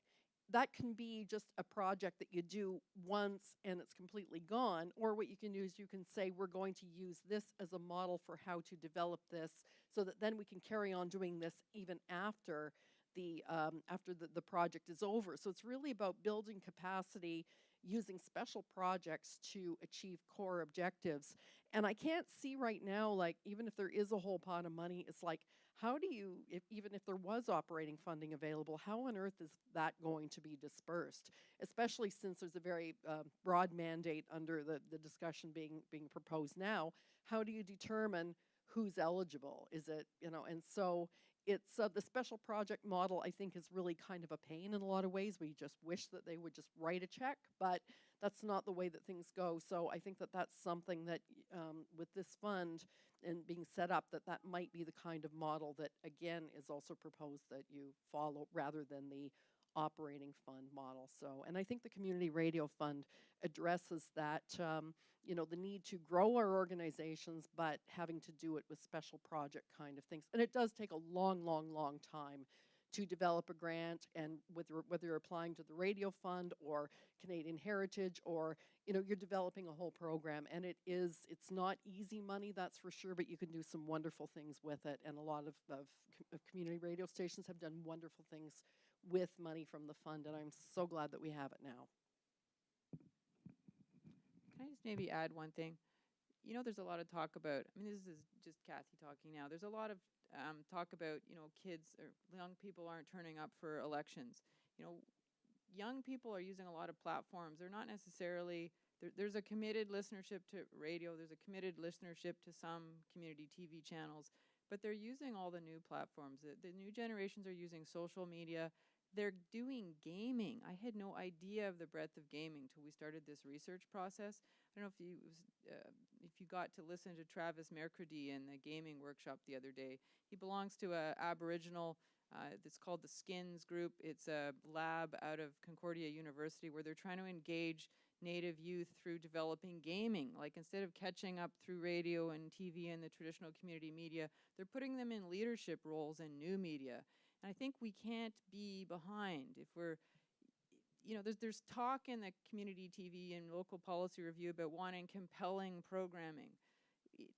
that can be just a project that you do once and it's completely gone. Or what you can do is you can say, we're going to use this as a model for how to develop this, so that then we can carry on doing this even after the project is over. So it's really about building capacity, using special projects to achieve core objectives. And I can't see right now, like, even if there is a whole pot of money, it's like, how do you, even if there was operating funding available, how on earth is that going to be dispersed? Especially since there's a very broad mandate under the discussion being proposed now. How do you determine who's eligible? Is it, and so it's the special project model, I think, is really kind of a pain in a lot of ways. We just wish that they would just write a check, but that's not the way that things go. So I think that that's something that with this fund and being set up, that might be the kind of model that, again, is also proposed that you follow rather than the operating fund model. So, and I think the Community Radio Fund addresses that, the need to grow our organizations, but having to do it with special project kind of things. And it does take a long, long, long time to develop a grant, and whether you're applying to the Radio Fund or Canadian Heritage, or you're developing a whole program, and it's not easy money, that's for sure, but you can do some wonderful things with it. And a lot of community radio stations have done wonderful things with money from the fund, and I'm so glad that we have it now. Can I just maybe add one thing? There's a lot of talk about, this is just Kathy talking now, there's a lot of talk about, kids or young people aren't turning up for elections. Young people are using a lot of platforms. They're not necessarily, there's a committed listenership to radio, there's a committed listenership to some community TV channels, but they're using all the new platforms. The new generations are using social media. They're doing gaming. I had no idea of the breadth of gaming till we started this research process. I don't know if you got to listen to Travis Mercredi in the gaming workshop the other day. He belongs to a Aboriginal, it's called the Skins Group. It's a lab out of Concordia University where they're trying to engage Native youth through developing gaming. Like, instead of catching up through radio and TV and the traditional community media, they're putting them in leadership roles in new media. And I think we can't be behind if we're, there's talk in the community TV and local policy review about wanting compelling programming.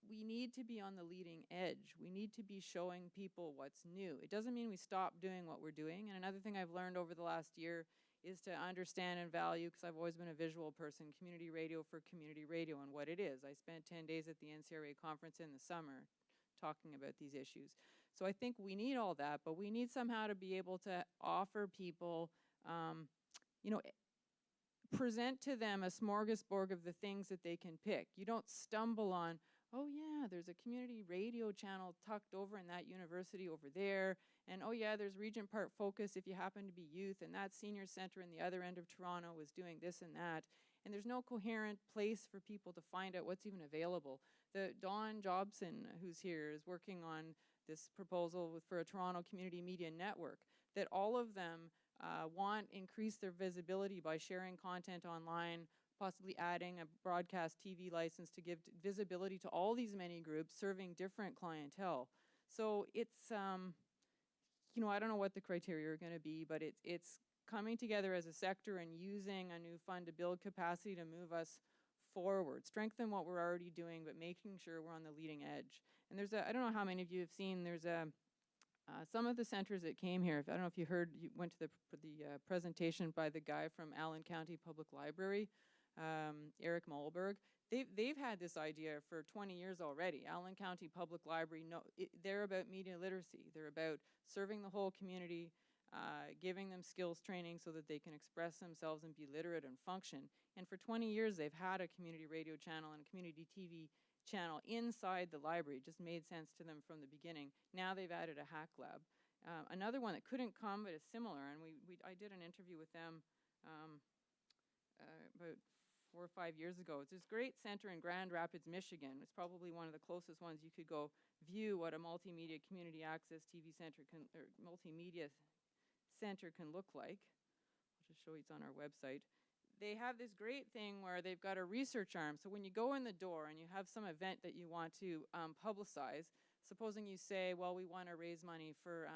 We need to be on the leading edge. We need to be showing people what's new. It doesn't mean we stop doing what we're doing. And another thing I've learned over the last year is to understand and value, because I've always been a visual person, community radio for community radio and what it is. I spent 10 days at the NCRA conference in the summer talking about these issues. So I think we need all that, but we need somehow to be able to offer people, present to them a smorgasbord of the things that they can pick. You don't stumble on, oh yeah, there's a community radio channel tucked over in that university over there, and oh yeah, there's Regent Park Focus if you happen to be youth, and that senior center in the other end of Toronto was doing this and that. And there's no coherent place for people to find out what's even available. The Dawn Jobson, who's here, is working on this proposal for a Toronto Community Media Network, that all of them want increase their visibility by sharing content online, possibly adding a broadcast TV license to give visibility to all these many groups serving different clientele. So it's, I don't know what the criteria are going to be, but it's coming together as a sector and using a new fund to build capacity to move us forward, strengthen what we're already doing, but making sure we're on the leading edge. And there's I don't know how many of you have seen, there's some of the centers that came here, I don't know if you heard, you went to the presentation by the guy from Allen County Public Library, Eric Mollberg. They've had this idea for 20 years already. Allen County Public Library, they're about media literacy. They're about serving the whole community, giving them skills training so that they can express themselves and be literate and function. And for 20 years, they've had a community radio channel and a community TV channel inside the library. It just made sense to them from the beginning. Now they've added a hack lab. Another one that couldn't come but is similar, and I did an interview with them about 4 or 5 years ago. It's this great center in Grand Rapids, Michigan. It's probably one of the closest ones you could go view what a multimedia community access TV center or multimedia center can look like. I'll just show you, it's on our website. They have this great thing where they've got a research arm. So when you go in the door and you have some event that you want to publicize, supposing you say, well, we want to raise money for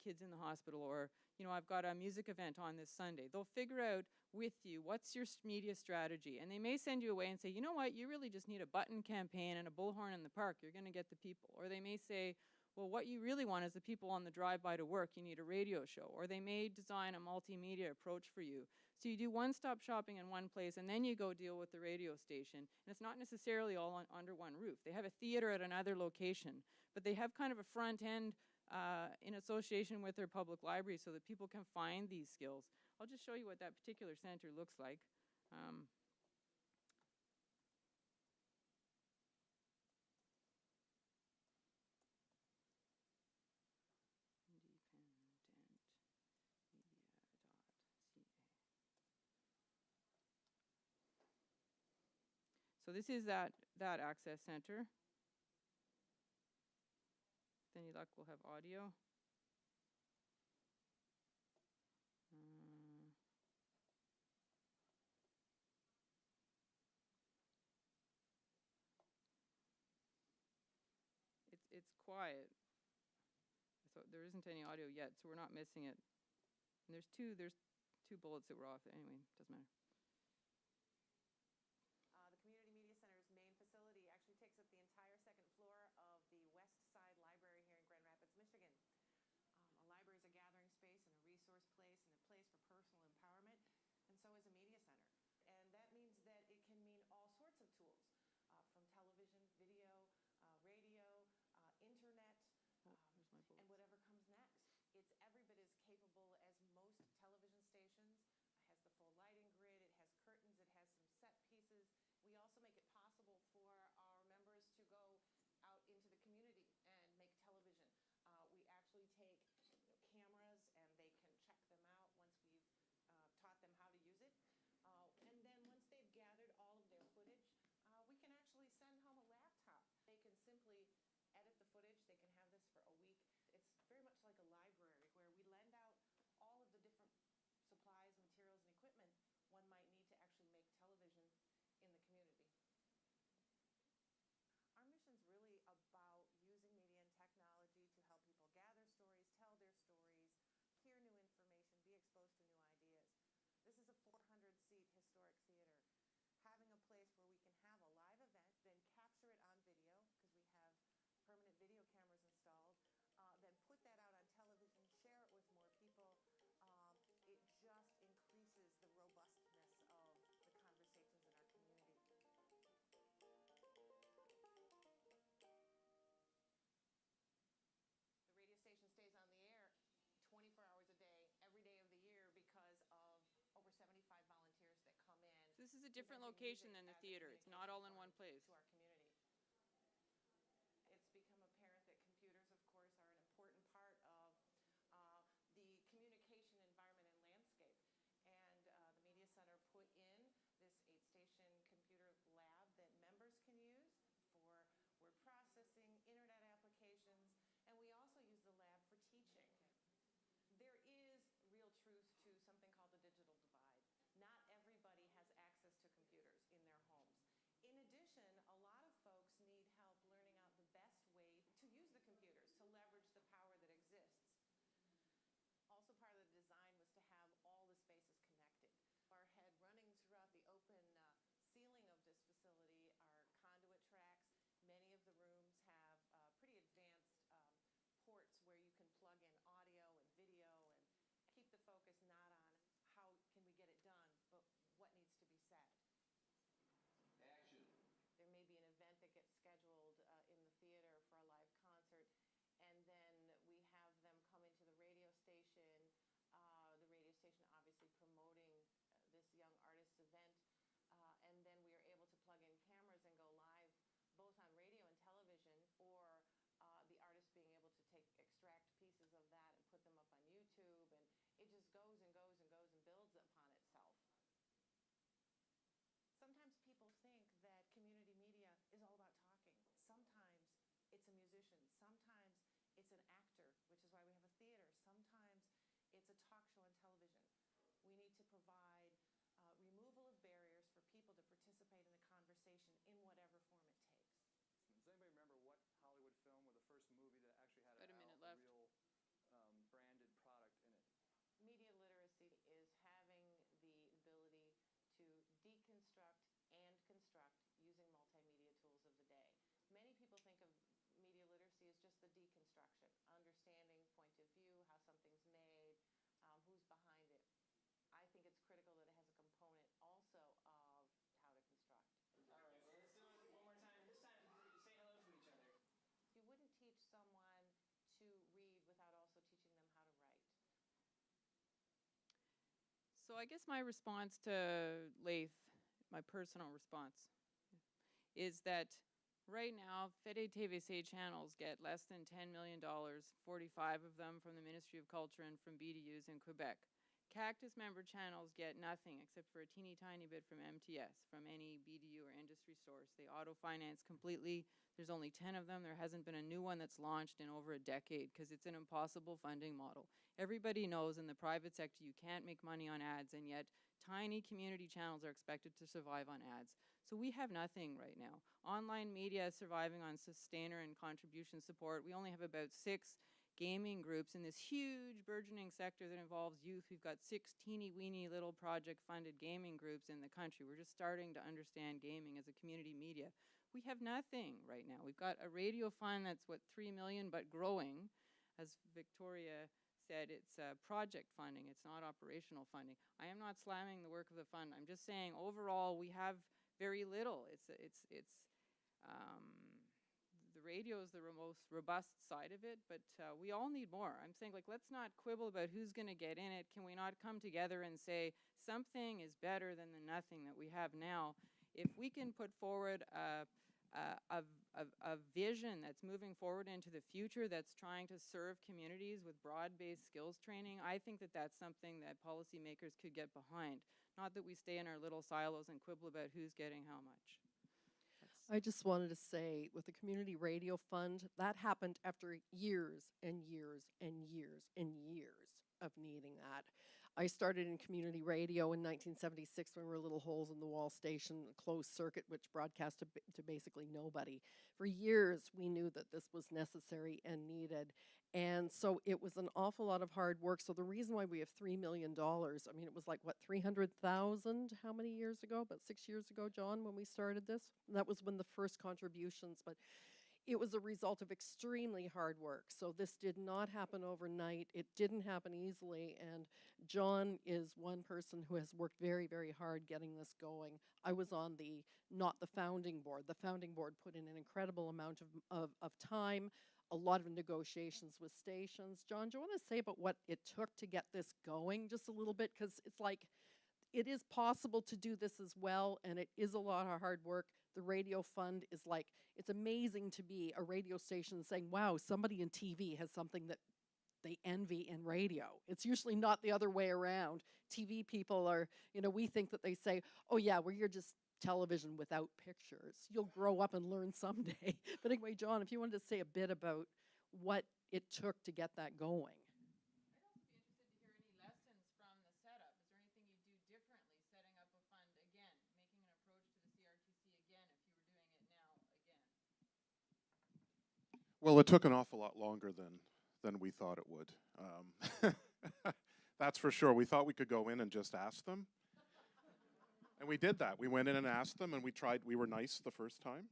kids in the hospital, or, I've got a music event on this Sunday. They'll figure out with you what's your media strategy. And they may send you away and say, you know what, you really just need a button campaign and a bullhorn in the park. You're going to get the people. Or they may say, well, what you really want is the people on the drive-by to work. You need a radio show. Or they may design a multimedia approach for you. So you do one-stop shopping in one place, and then you go deal with the radio station. And it's not necessarily all under one roof. They have a theater at another location, but they have kind of a front end in association with their public library so that people can find these skills. I'll just show you what that particular center looks like. So this is that access center. With any luck, we'll have audio. It's quiet. So there isn't any audio yet, so we're not missing it. And there's two bullets that were off. Anyway, doesn't matter. The Community Media Center's main facility actually takes up the entire second floor of the West Side Library here in Grand Rapids, Michigan. A library is a gathering space and a resource place and a place for personal empowerment, and so is a media center. And that means that it can mean all sorts of tools, from television, video, radio, internet, and whatever comes next. It's every bit as capable as most television stations. It has the full lighting grid, it has curtains, it has some set pieces. We also make it possible for our members to go out into the community and make television. We actually take cameras and they can check them out once we've taught them how to use it. And then once they've gathered all of their footage, we can actually send home a laptop. They can simply edit the footage. They can have this for a week. It's very much like a library where we lend out all of the different supplies, materials, and equipment one might need to actually make television in the community. Our mission's really about using media and technology to help people gather stories, tell their stories, hear new information, be exposed to new ideas. This is a 400-seat historic theater. Having a place where we can have a live event, then capture it on video, because we have permanent video cameras installed, then put that out on television, share it with more people. It just increases the robustness of the conversations in our community. The radio station stays on the air 24 hours a day, every day of the year, because of over 75 volunteers that come in. So this is a different location than the theater. It's not all in one place. To our community. It's become apparent that computers, of course, are an important part of the communication environment and landscape. And the Media Center put in this 8-station computer lab that members can use for word processing, internet applications, and we also use the lab for teaching. There is real truth to something called the digital divide. Not everybody has access to computers in their homes. In addition, a lot of folks need help learning out the best way to use the computers, to leverage the power that exists. Also, part of the design was to have all the spaces connected. Our head running throughout the open ceiling of this facility are conduit tracks. Many of the rooms have pretty advanced ports where you can plug in audio and video and keep the focus not on how can we get it done, but what needs to be said. Action. There may be an event that gets scheduled in the theater for a live concert, and then we have them come into the radio station. The radio station obviously promoting this young artist's event, and then we are able to plug in cameras and go live both on radio and television, or the artist being able to extract pieces of that and put them up on YouTube, and it just goes and goes and goes and builds upon itself. Sometimes people think that community media is all about talking. Sometimes it's a musician. Sometimes it's an actor, which is why we have a theater. Sometimes it's a talk show on television. We need to provide removal of barriers for people to participate in the conversation in whatever form it takes. Does anybody remember what Hollywood film or the first movie that actually had About a minute left. real just the deconstruction, understanding point of view, how something's made, who's behind it. I think it's critical that it has a component also of how to construct. All right, well, let's do it one more time. This time, say hello to each other. You wouldn't teach someone to read without also teaching them how to write. So I guess my response to Laith, my personal response, is that right now, Fede TVC channels get less than $10 million, 45 of them from the Ministry of Culture and from BDUs in Quebec. Cactus member channels get nothing except for a teeny tiny bit from MTS, from any BDU or industry source. They auto-finance completely. There's only 10 of them. There hasn't been a new one that's launched in over a decade because it's an impossible funding model. Everybody knows in the private sector you can't make money on ads, and yet tiny community channels are expected to survive on ads. So we have nothing right now. Online media is surviving on sustainer and contribution support. We only have about 6 gaming groups in this huge burgeoning sector that involves youth. We've got 6 teeny-weeny little project-funded gaming groups in the country. We're just starting to understand gaming as a community media. We have nothing right now. We've got a radio fund that's, what, $3 million, but growing. As Victoria said, it's project funding. It's not operational funding. I am not slamming the work of the fund. I'm just saying overall we have very little. The radio is the most robust side of it, but we all need more. I'm saying, like, let's not quibble about who's going to get in it. Can we not come together and say something is better than the nothing that we have now? If we can put forward a vision that's moving forward into the future, that's trying to serve communities with broad-based skills training, I think that that's something that policymakers could get behind. Not that we stay in our little silos and quibble about who's getting how much. I just wanted to say, with the Community Radio Fund, that happened after years and years and years and years of needing that. I started in community radio in 1976 when we were little holes in the wall station, a closed circuit, which broadcast to basically nobody. For years, we knew that this was necessary and needed. And so it was an awful lot of hard work. So the reason why we have $3 million, I mean, it was like, what, 300,000? How many years ago? About 6 years ago, John, when we started this? That was when the first contributions, but it was a result of extremely hard work. So this did not happen overnight. It didn't happen easily. And John is one person who has worked very, very hard getting this going. I was on not the founding board. The founding board put in an incredible amount of time, a lot of negotiations with stations. John, do you want to say about what it took to get this going just a little bit? Because it's like, it is possible to do this as well, and it is a lot of hard work. The radio fund is like, it's amazing to be a radio station saying, wow, somebody in TV has something that they envy in radio. It's usually not the other way around. TV people are, we think that they say, oh yeah, well, you're just television without pictures. You'll grow up and learn someday. But anyway, John, if you wanted to say a bit about what it took to get that going. Well, it took an awful lot longer than we thought it would. That's for sure. We thought we could go in and just ask them. And we did that. We went in and asked them, and we were nice the first time.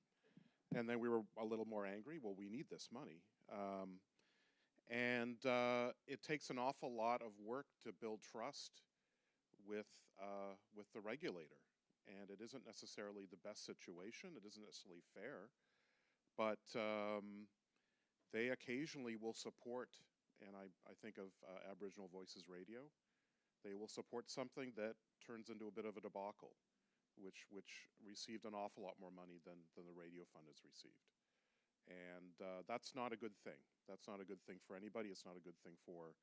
And then we were a little more angry. Well, we need this money. It takes an awful lot of work to build trust with the regulator. And it isn't necessarily the best situation. It isn't necessarily fair. But they occasionally will support, and I think of Aboriginal Voices Radio, they will support something that turns into a bit of a debacle, which received an awful lot more money than the radio fund has received. And that's not a good thing. That's not a good thing for anybody. It's not a good thing for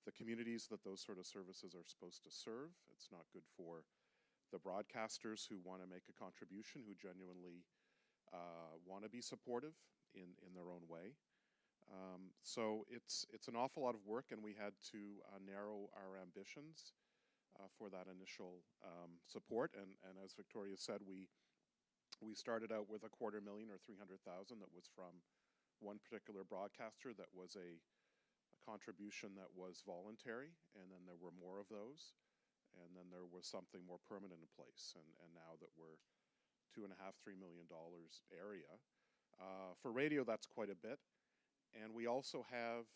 the communities that those sort of services are supposed to serve. It's not good for the broadcasters who want to make a contribution, who genuinely want to be supportive in their own way. So it's an awful lot of work, and we had to narrow our ambitions for that initial support. And as Victoria said, we started out with $250,000 or $300,000 that was from one particular broadcaster that was a contribution that was voluntary, and then there were more of those, and then there was something more permanent in place. And now that we're $2.5–3 million area. For radio, that's quite a bit. And we also have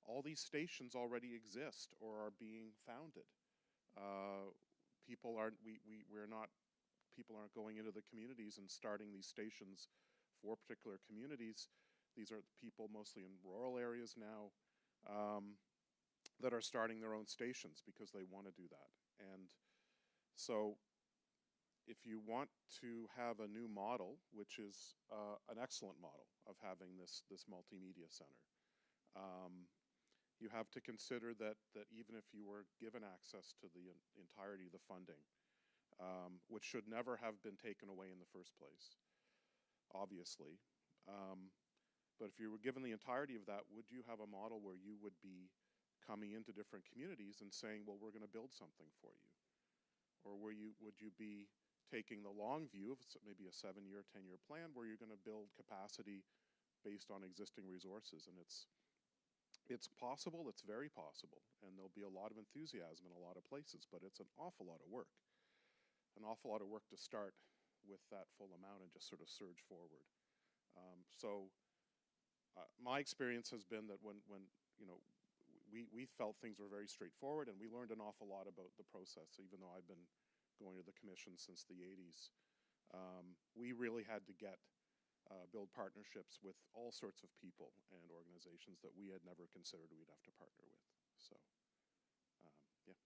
all these stations already exist or are being founded. People aren't people aren't going into the communities and starting these stations for particular communities. These are people mostly in rural areas now that are starting their own stations because they want to do that. And so if you want to have a new model, which is an excellent model of having this multimedia center, you have to consider that even if you were given access to the entirety of the funding, which should never have been taken away in the first place, obviously, but if you were given the entirety of that, would you have a model where you would be coming into different communities and saying, well, we're going to build something for you? Or would you be taking the long view of maybe a 7-year, 10-year plan where you're going to build capacity based on existing resources? And it's possible, it's very possible, and there'll be a lot of enthusiasm in a lot of places, but it's an awful lot of work. An awful lot of work to start with that full amount and just sort of surge forward. My experience has been that when you know, we felt things were very straightforward, and we learned an awful lot about the process, even though I've been going to the commission since the 80s. We really had to build partnerships with all sorts of people and organizations that we had never considered we'd have to partner with. So, yeah.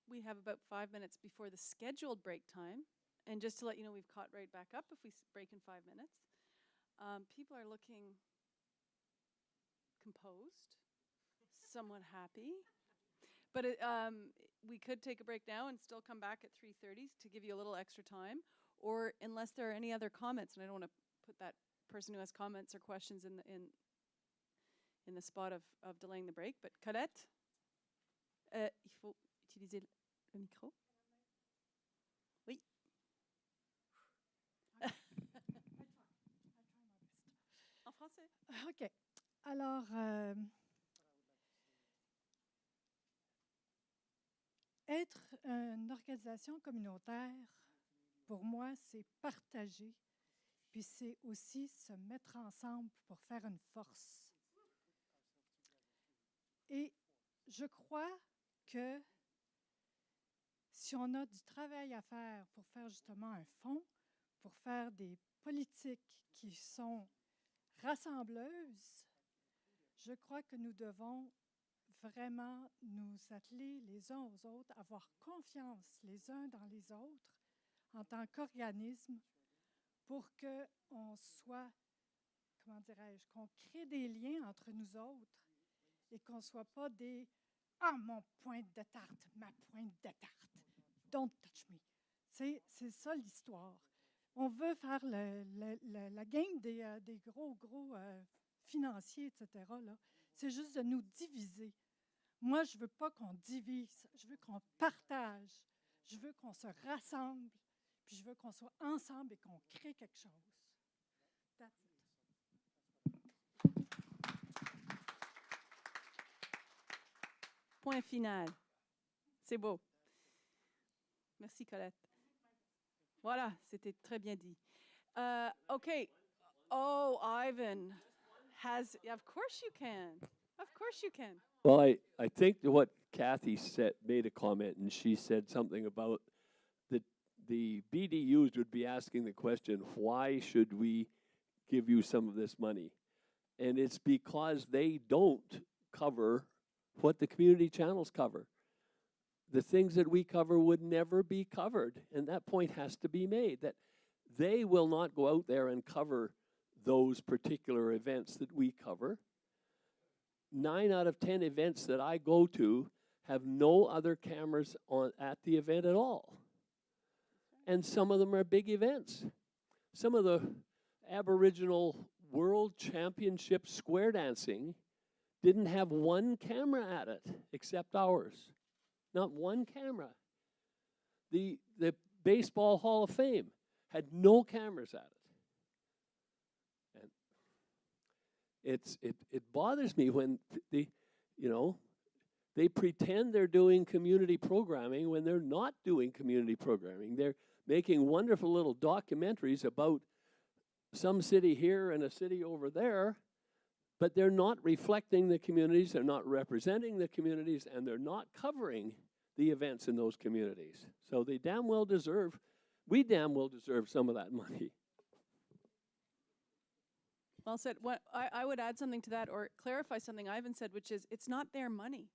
We have about 5 minutes before the scheduled break time. And just to let you know, we've caught right back up if we break in 5 minutes. People are looking composed, somewhat happy. But we could take a break now and still come back at 3:30 to give you a little extra time. Or unless there are any other comments, and I don't want to put that person who has comments or questions in the spot of delaying the break. But Colette, il faut utiliser le micro. Oui. En français. OK. Alors, être une organisation communautaire, pour moi, c'est partager, puis c'est aussi se mettre ensemble pour faire une force. Et je crois que si on a du travail à faire pour faire justement un fonds, pour faire des politiques qui sont rassembleuses, je crois que nous devons vraiment nous atteler les uns aux autres, avoir confiance les uns dans les autres en tant qu'organisme pour qu'on soit, comment dirais-je, qu'on crée des liens entre nous autres et qu'on ne soit pas des « Ah, mon pointe de tarte, ma pointe de tarte, don't touch me ». C'est ça l'histoire. On veut faire la game des gros financiers, etc. C'est juste de nous diviser. Moi, je ne veux pas qu'on divise, je veux qu'on partage, je veux qu'on se rassemble, puis je veux qu'on soit ensemble et qu'on crée quelque chose. That's it. Point final. C'est beau. Merci, Colette. Voilà, c'était très bien dit. Okay. Oh, Ivan has, of course you can. Of course you can. Well, I think that what Kathy made a comment, and she said something about the BDUs would be asking the question, why should we give you some of this money? And it's because they don't cover what the community channels cover. The things that we cover would never be covered, and that point has to be made, that they will not go out there and cover those particular events that we cover. 9 out of 10 events that I go to have no other cameras at the event at all. And some of them are big events. Some of the Aboriginal World Championship square dancing didn't have one camera at it except ours. Not one camera. The Baseball Hall of Fame had no cameras at it. And it bothers me when they they pretend they're doing community programming when they're not doing community programming. They're making wonderful little documentaries about some city here and a city over there, but they're not reflecting the communities, they're not representing the communities, and they're not covering the events in those communities. So they damn well deserve, we damn well deserve some of that money. Well said. What I would add something to that, or clarify something Ivan said, which is it's not their money.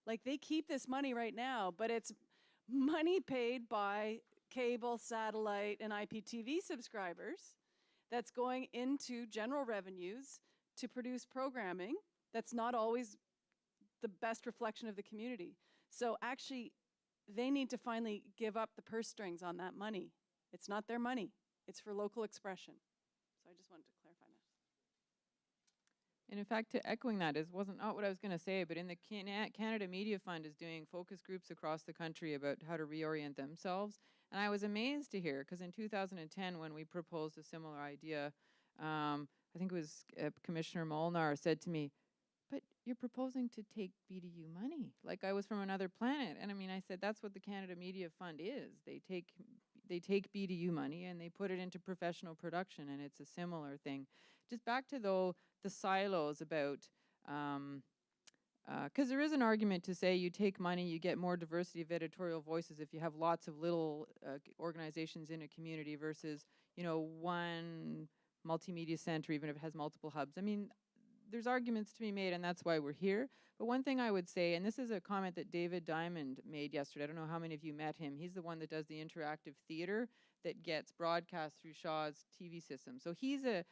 Like, they keep this money right now, but it's money paid by cable, satellite, and IPTV subscribers that's going into general revenues to produce programming that's not always the best reflection of the community. So actually, they need to finally give up the purse strings on that money. It's not their money. It's for local expression. So I just wanted to clarify that. And in fact, to echoing that wasn't what I was going to say, but in the Canada Media Fund is doing focus groups across the country about how to reorient themselves. And I was amazed to hear, because in 2010, when we proposed a similar idea, I think it was Commissioner Molnar said to me, but you're proposing to take BDU money. Like I was from another planet. And I mean, I said, that's what the Canada Media Fund is. They take BDU money and they put it into professional production, and it's a similar thing. Just back to, though, the silos about, because there is an argument to say you take money, you get more diversity of editorial voices if you have lots of little organizations in a community versus, one multimedia center, even if it has multiple hubs. I mean, there's arguments to be made, and that's why we're here. But one thing I would say, and this is a comment that David Diamond made yesterday, I don't know how many of you met him. He's the one that does the interactive theater that gets broadcast through Shaw's TV system. So he's a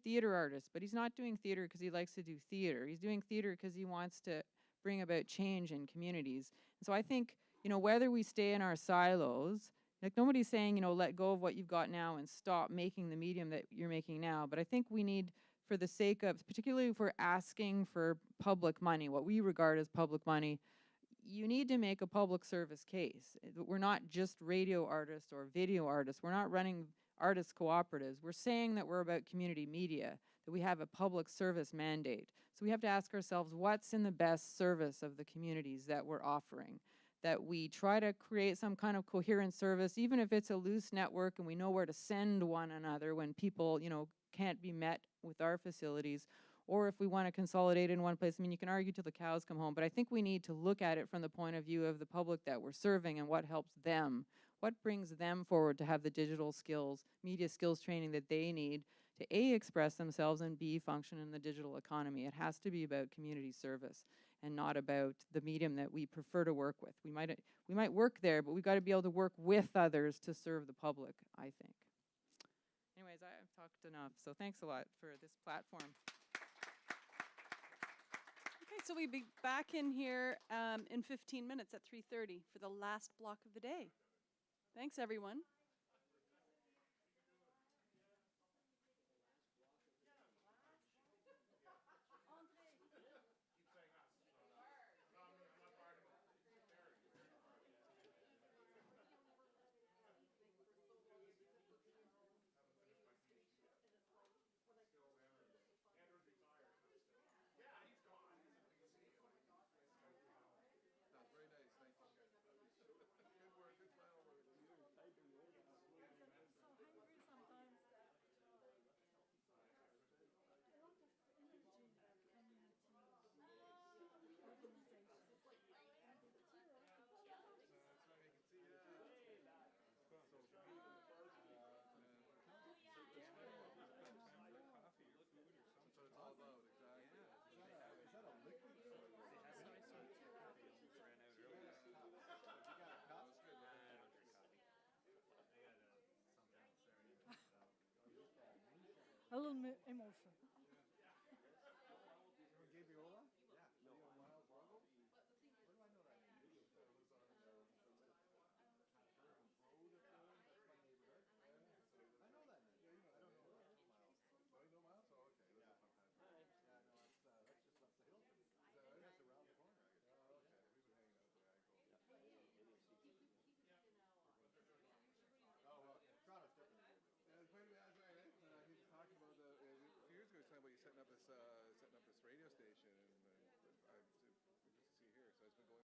theater artist, but he's not doing theater because he likes to do theater. He's doing theater because he wants to bring about change in communities. And so I think, whether we stay in our silos, like nobody's saying, let go of what you've got now and stop making the medium that you're making now. But I think we need, for the sake of, particularly if we're asking for public money, what we regard as public money, you need to make a public service case. We're not just radio artists or video artists. We're not running artist cooperatives. We're saying that we're about community media, that we have a public service mandate. So we have to ask ourselves, what's in the best service of the communities that we're offering? That we try to create some kind of coherent service, even if it's a loose network and we know where to send one another when people, can't be met with our facilities, or if we want to consolidate in one place. I mean, you can argue till the cows come home, but I think we need to look at it from the point of view of the public that we're serving and what helps them, what brings them forward to have the digital skills, media skills training that they need to A, express themselves, and B, function in the digital economy. It has to be about community service and not about the medium that we prefer to work with. We might work there, but we've got to be able to work with others to serve the public, I think. Anyways, I've talked enough, so thanks a lot for this platform. Okay, so we'll be back in here in 15 minutes at 3:30 for the last block of the day. Thanks, everyone. A little emotion. Talking about a few years ago, talking about you setting up this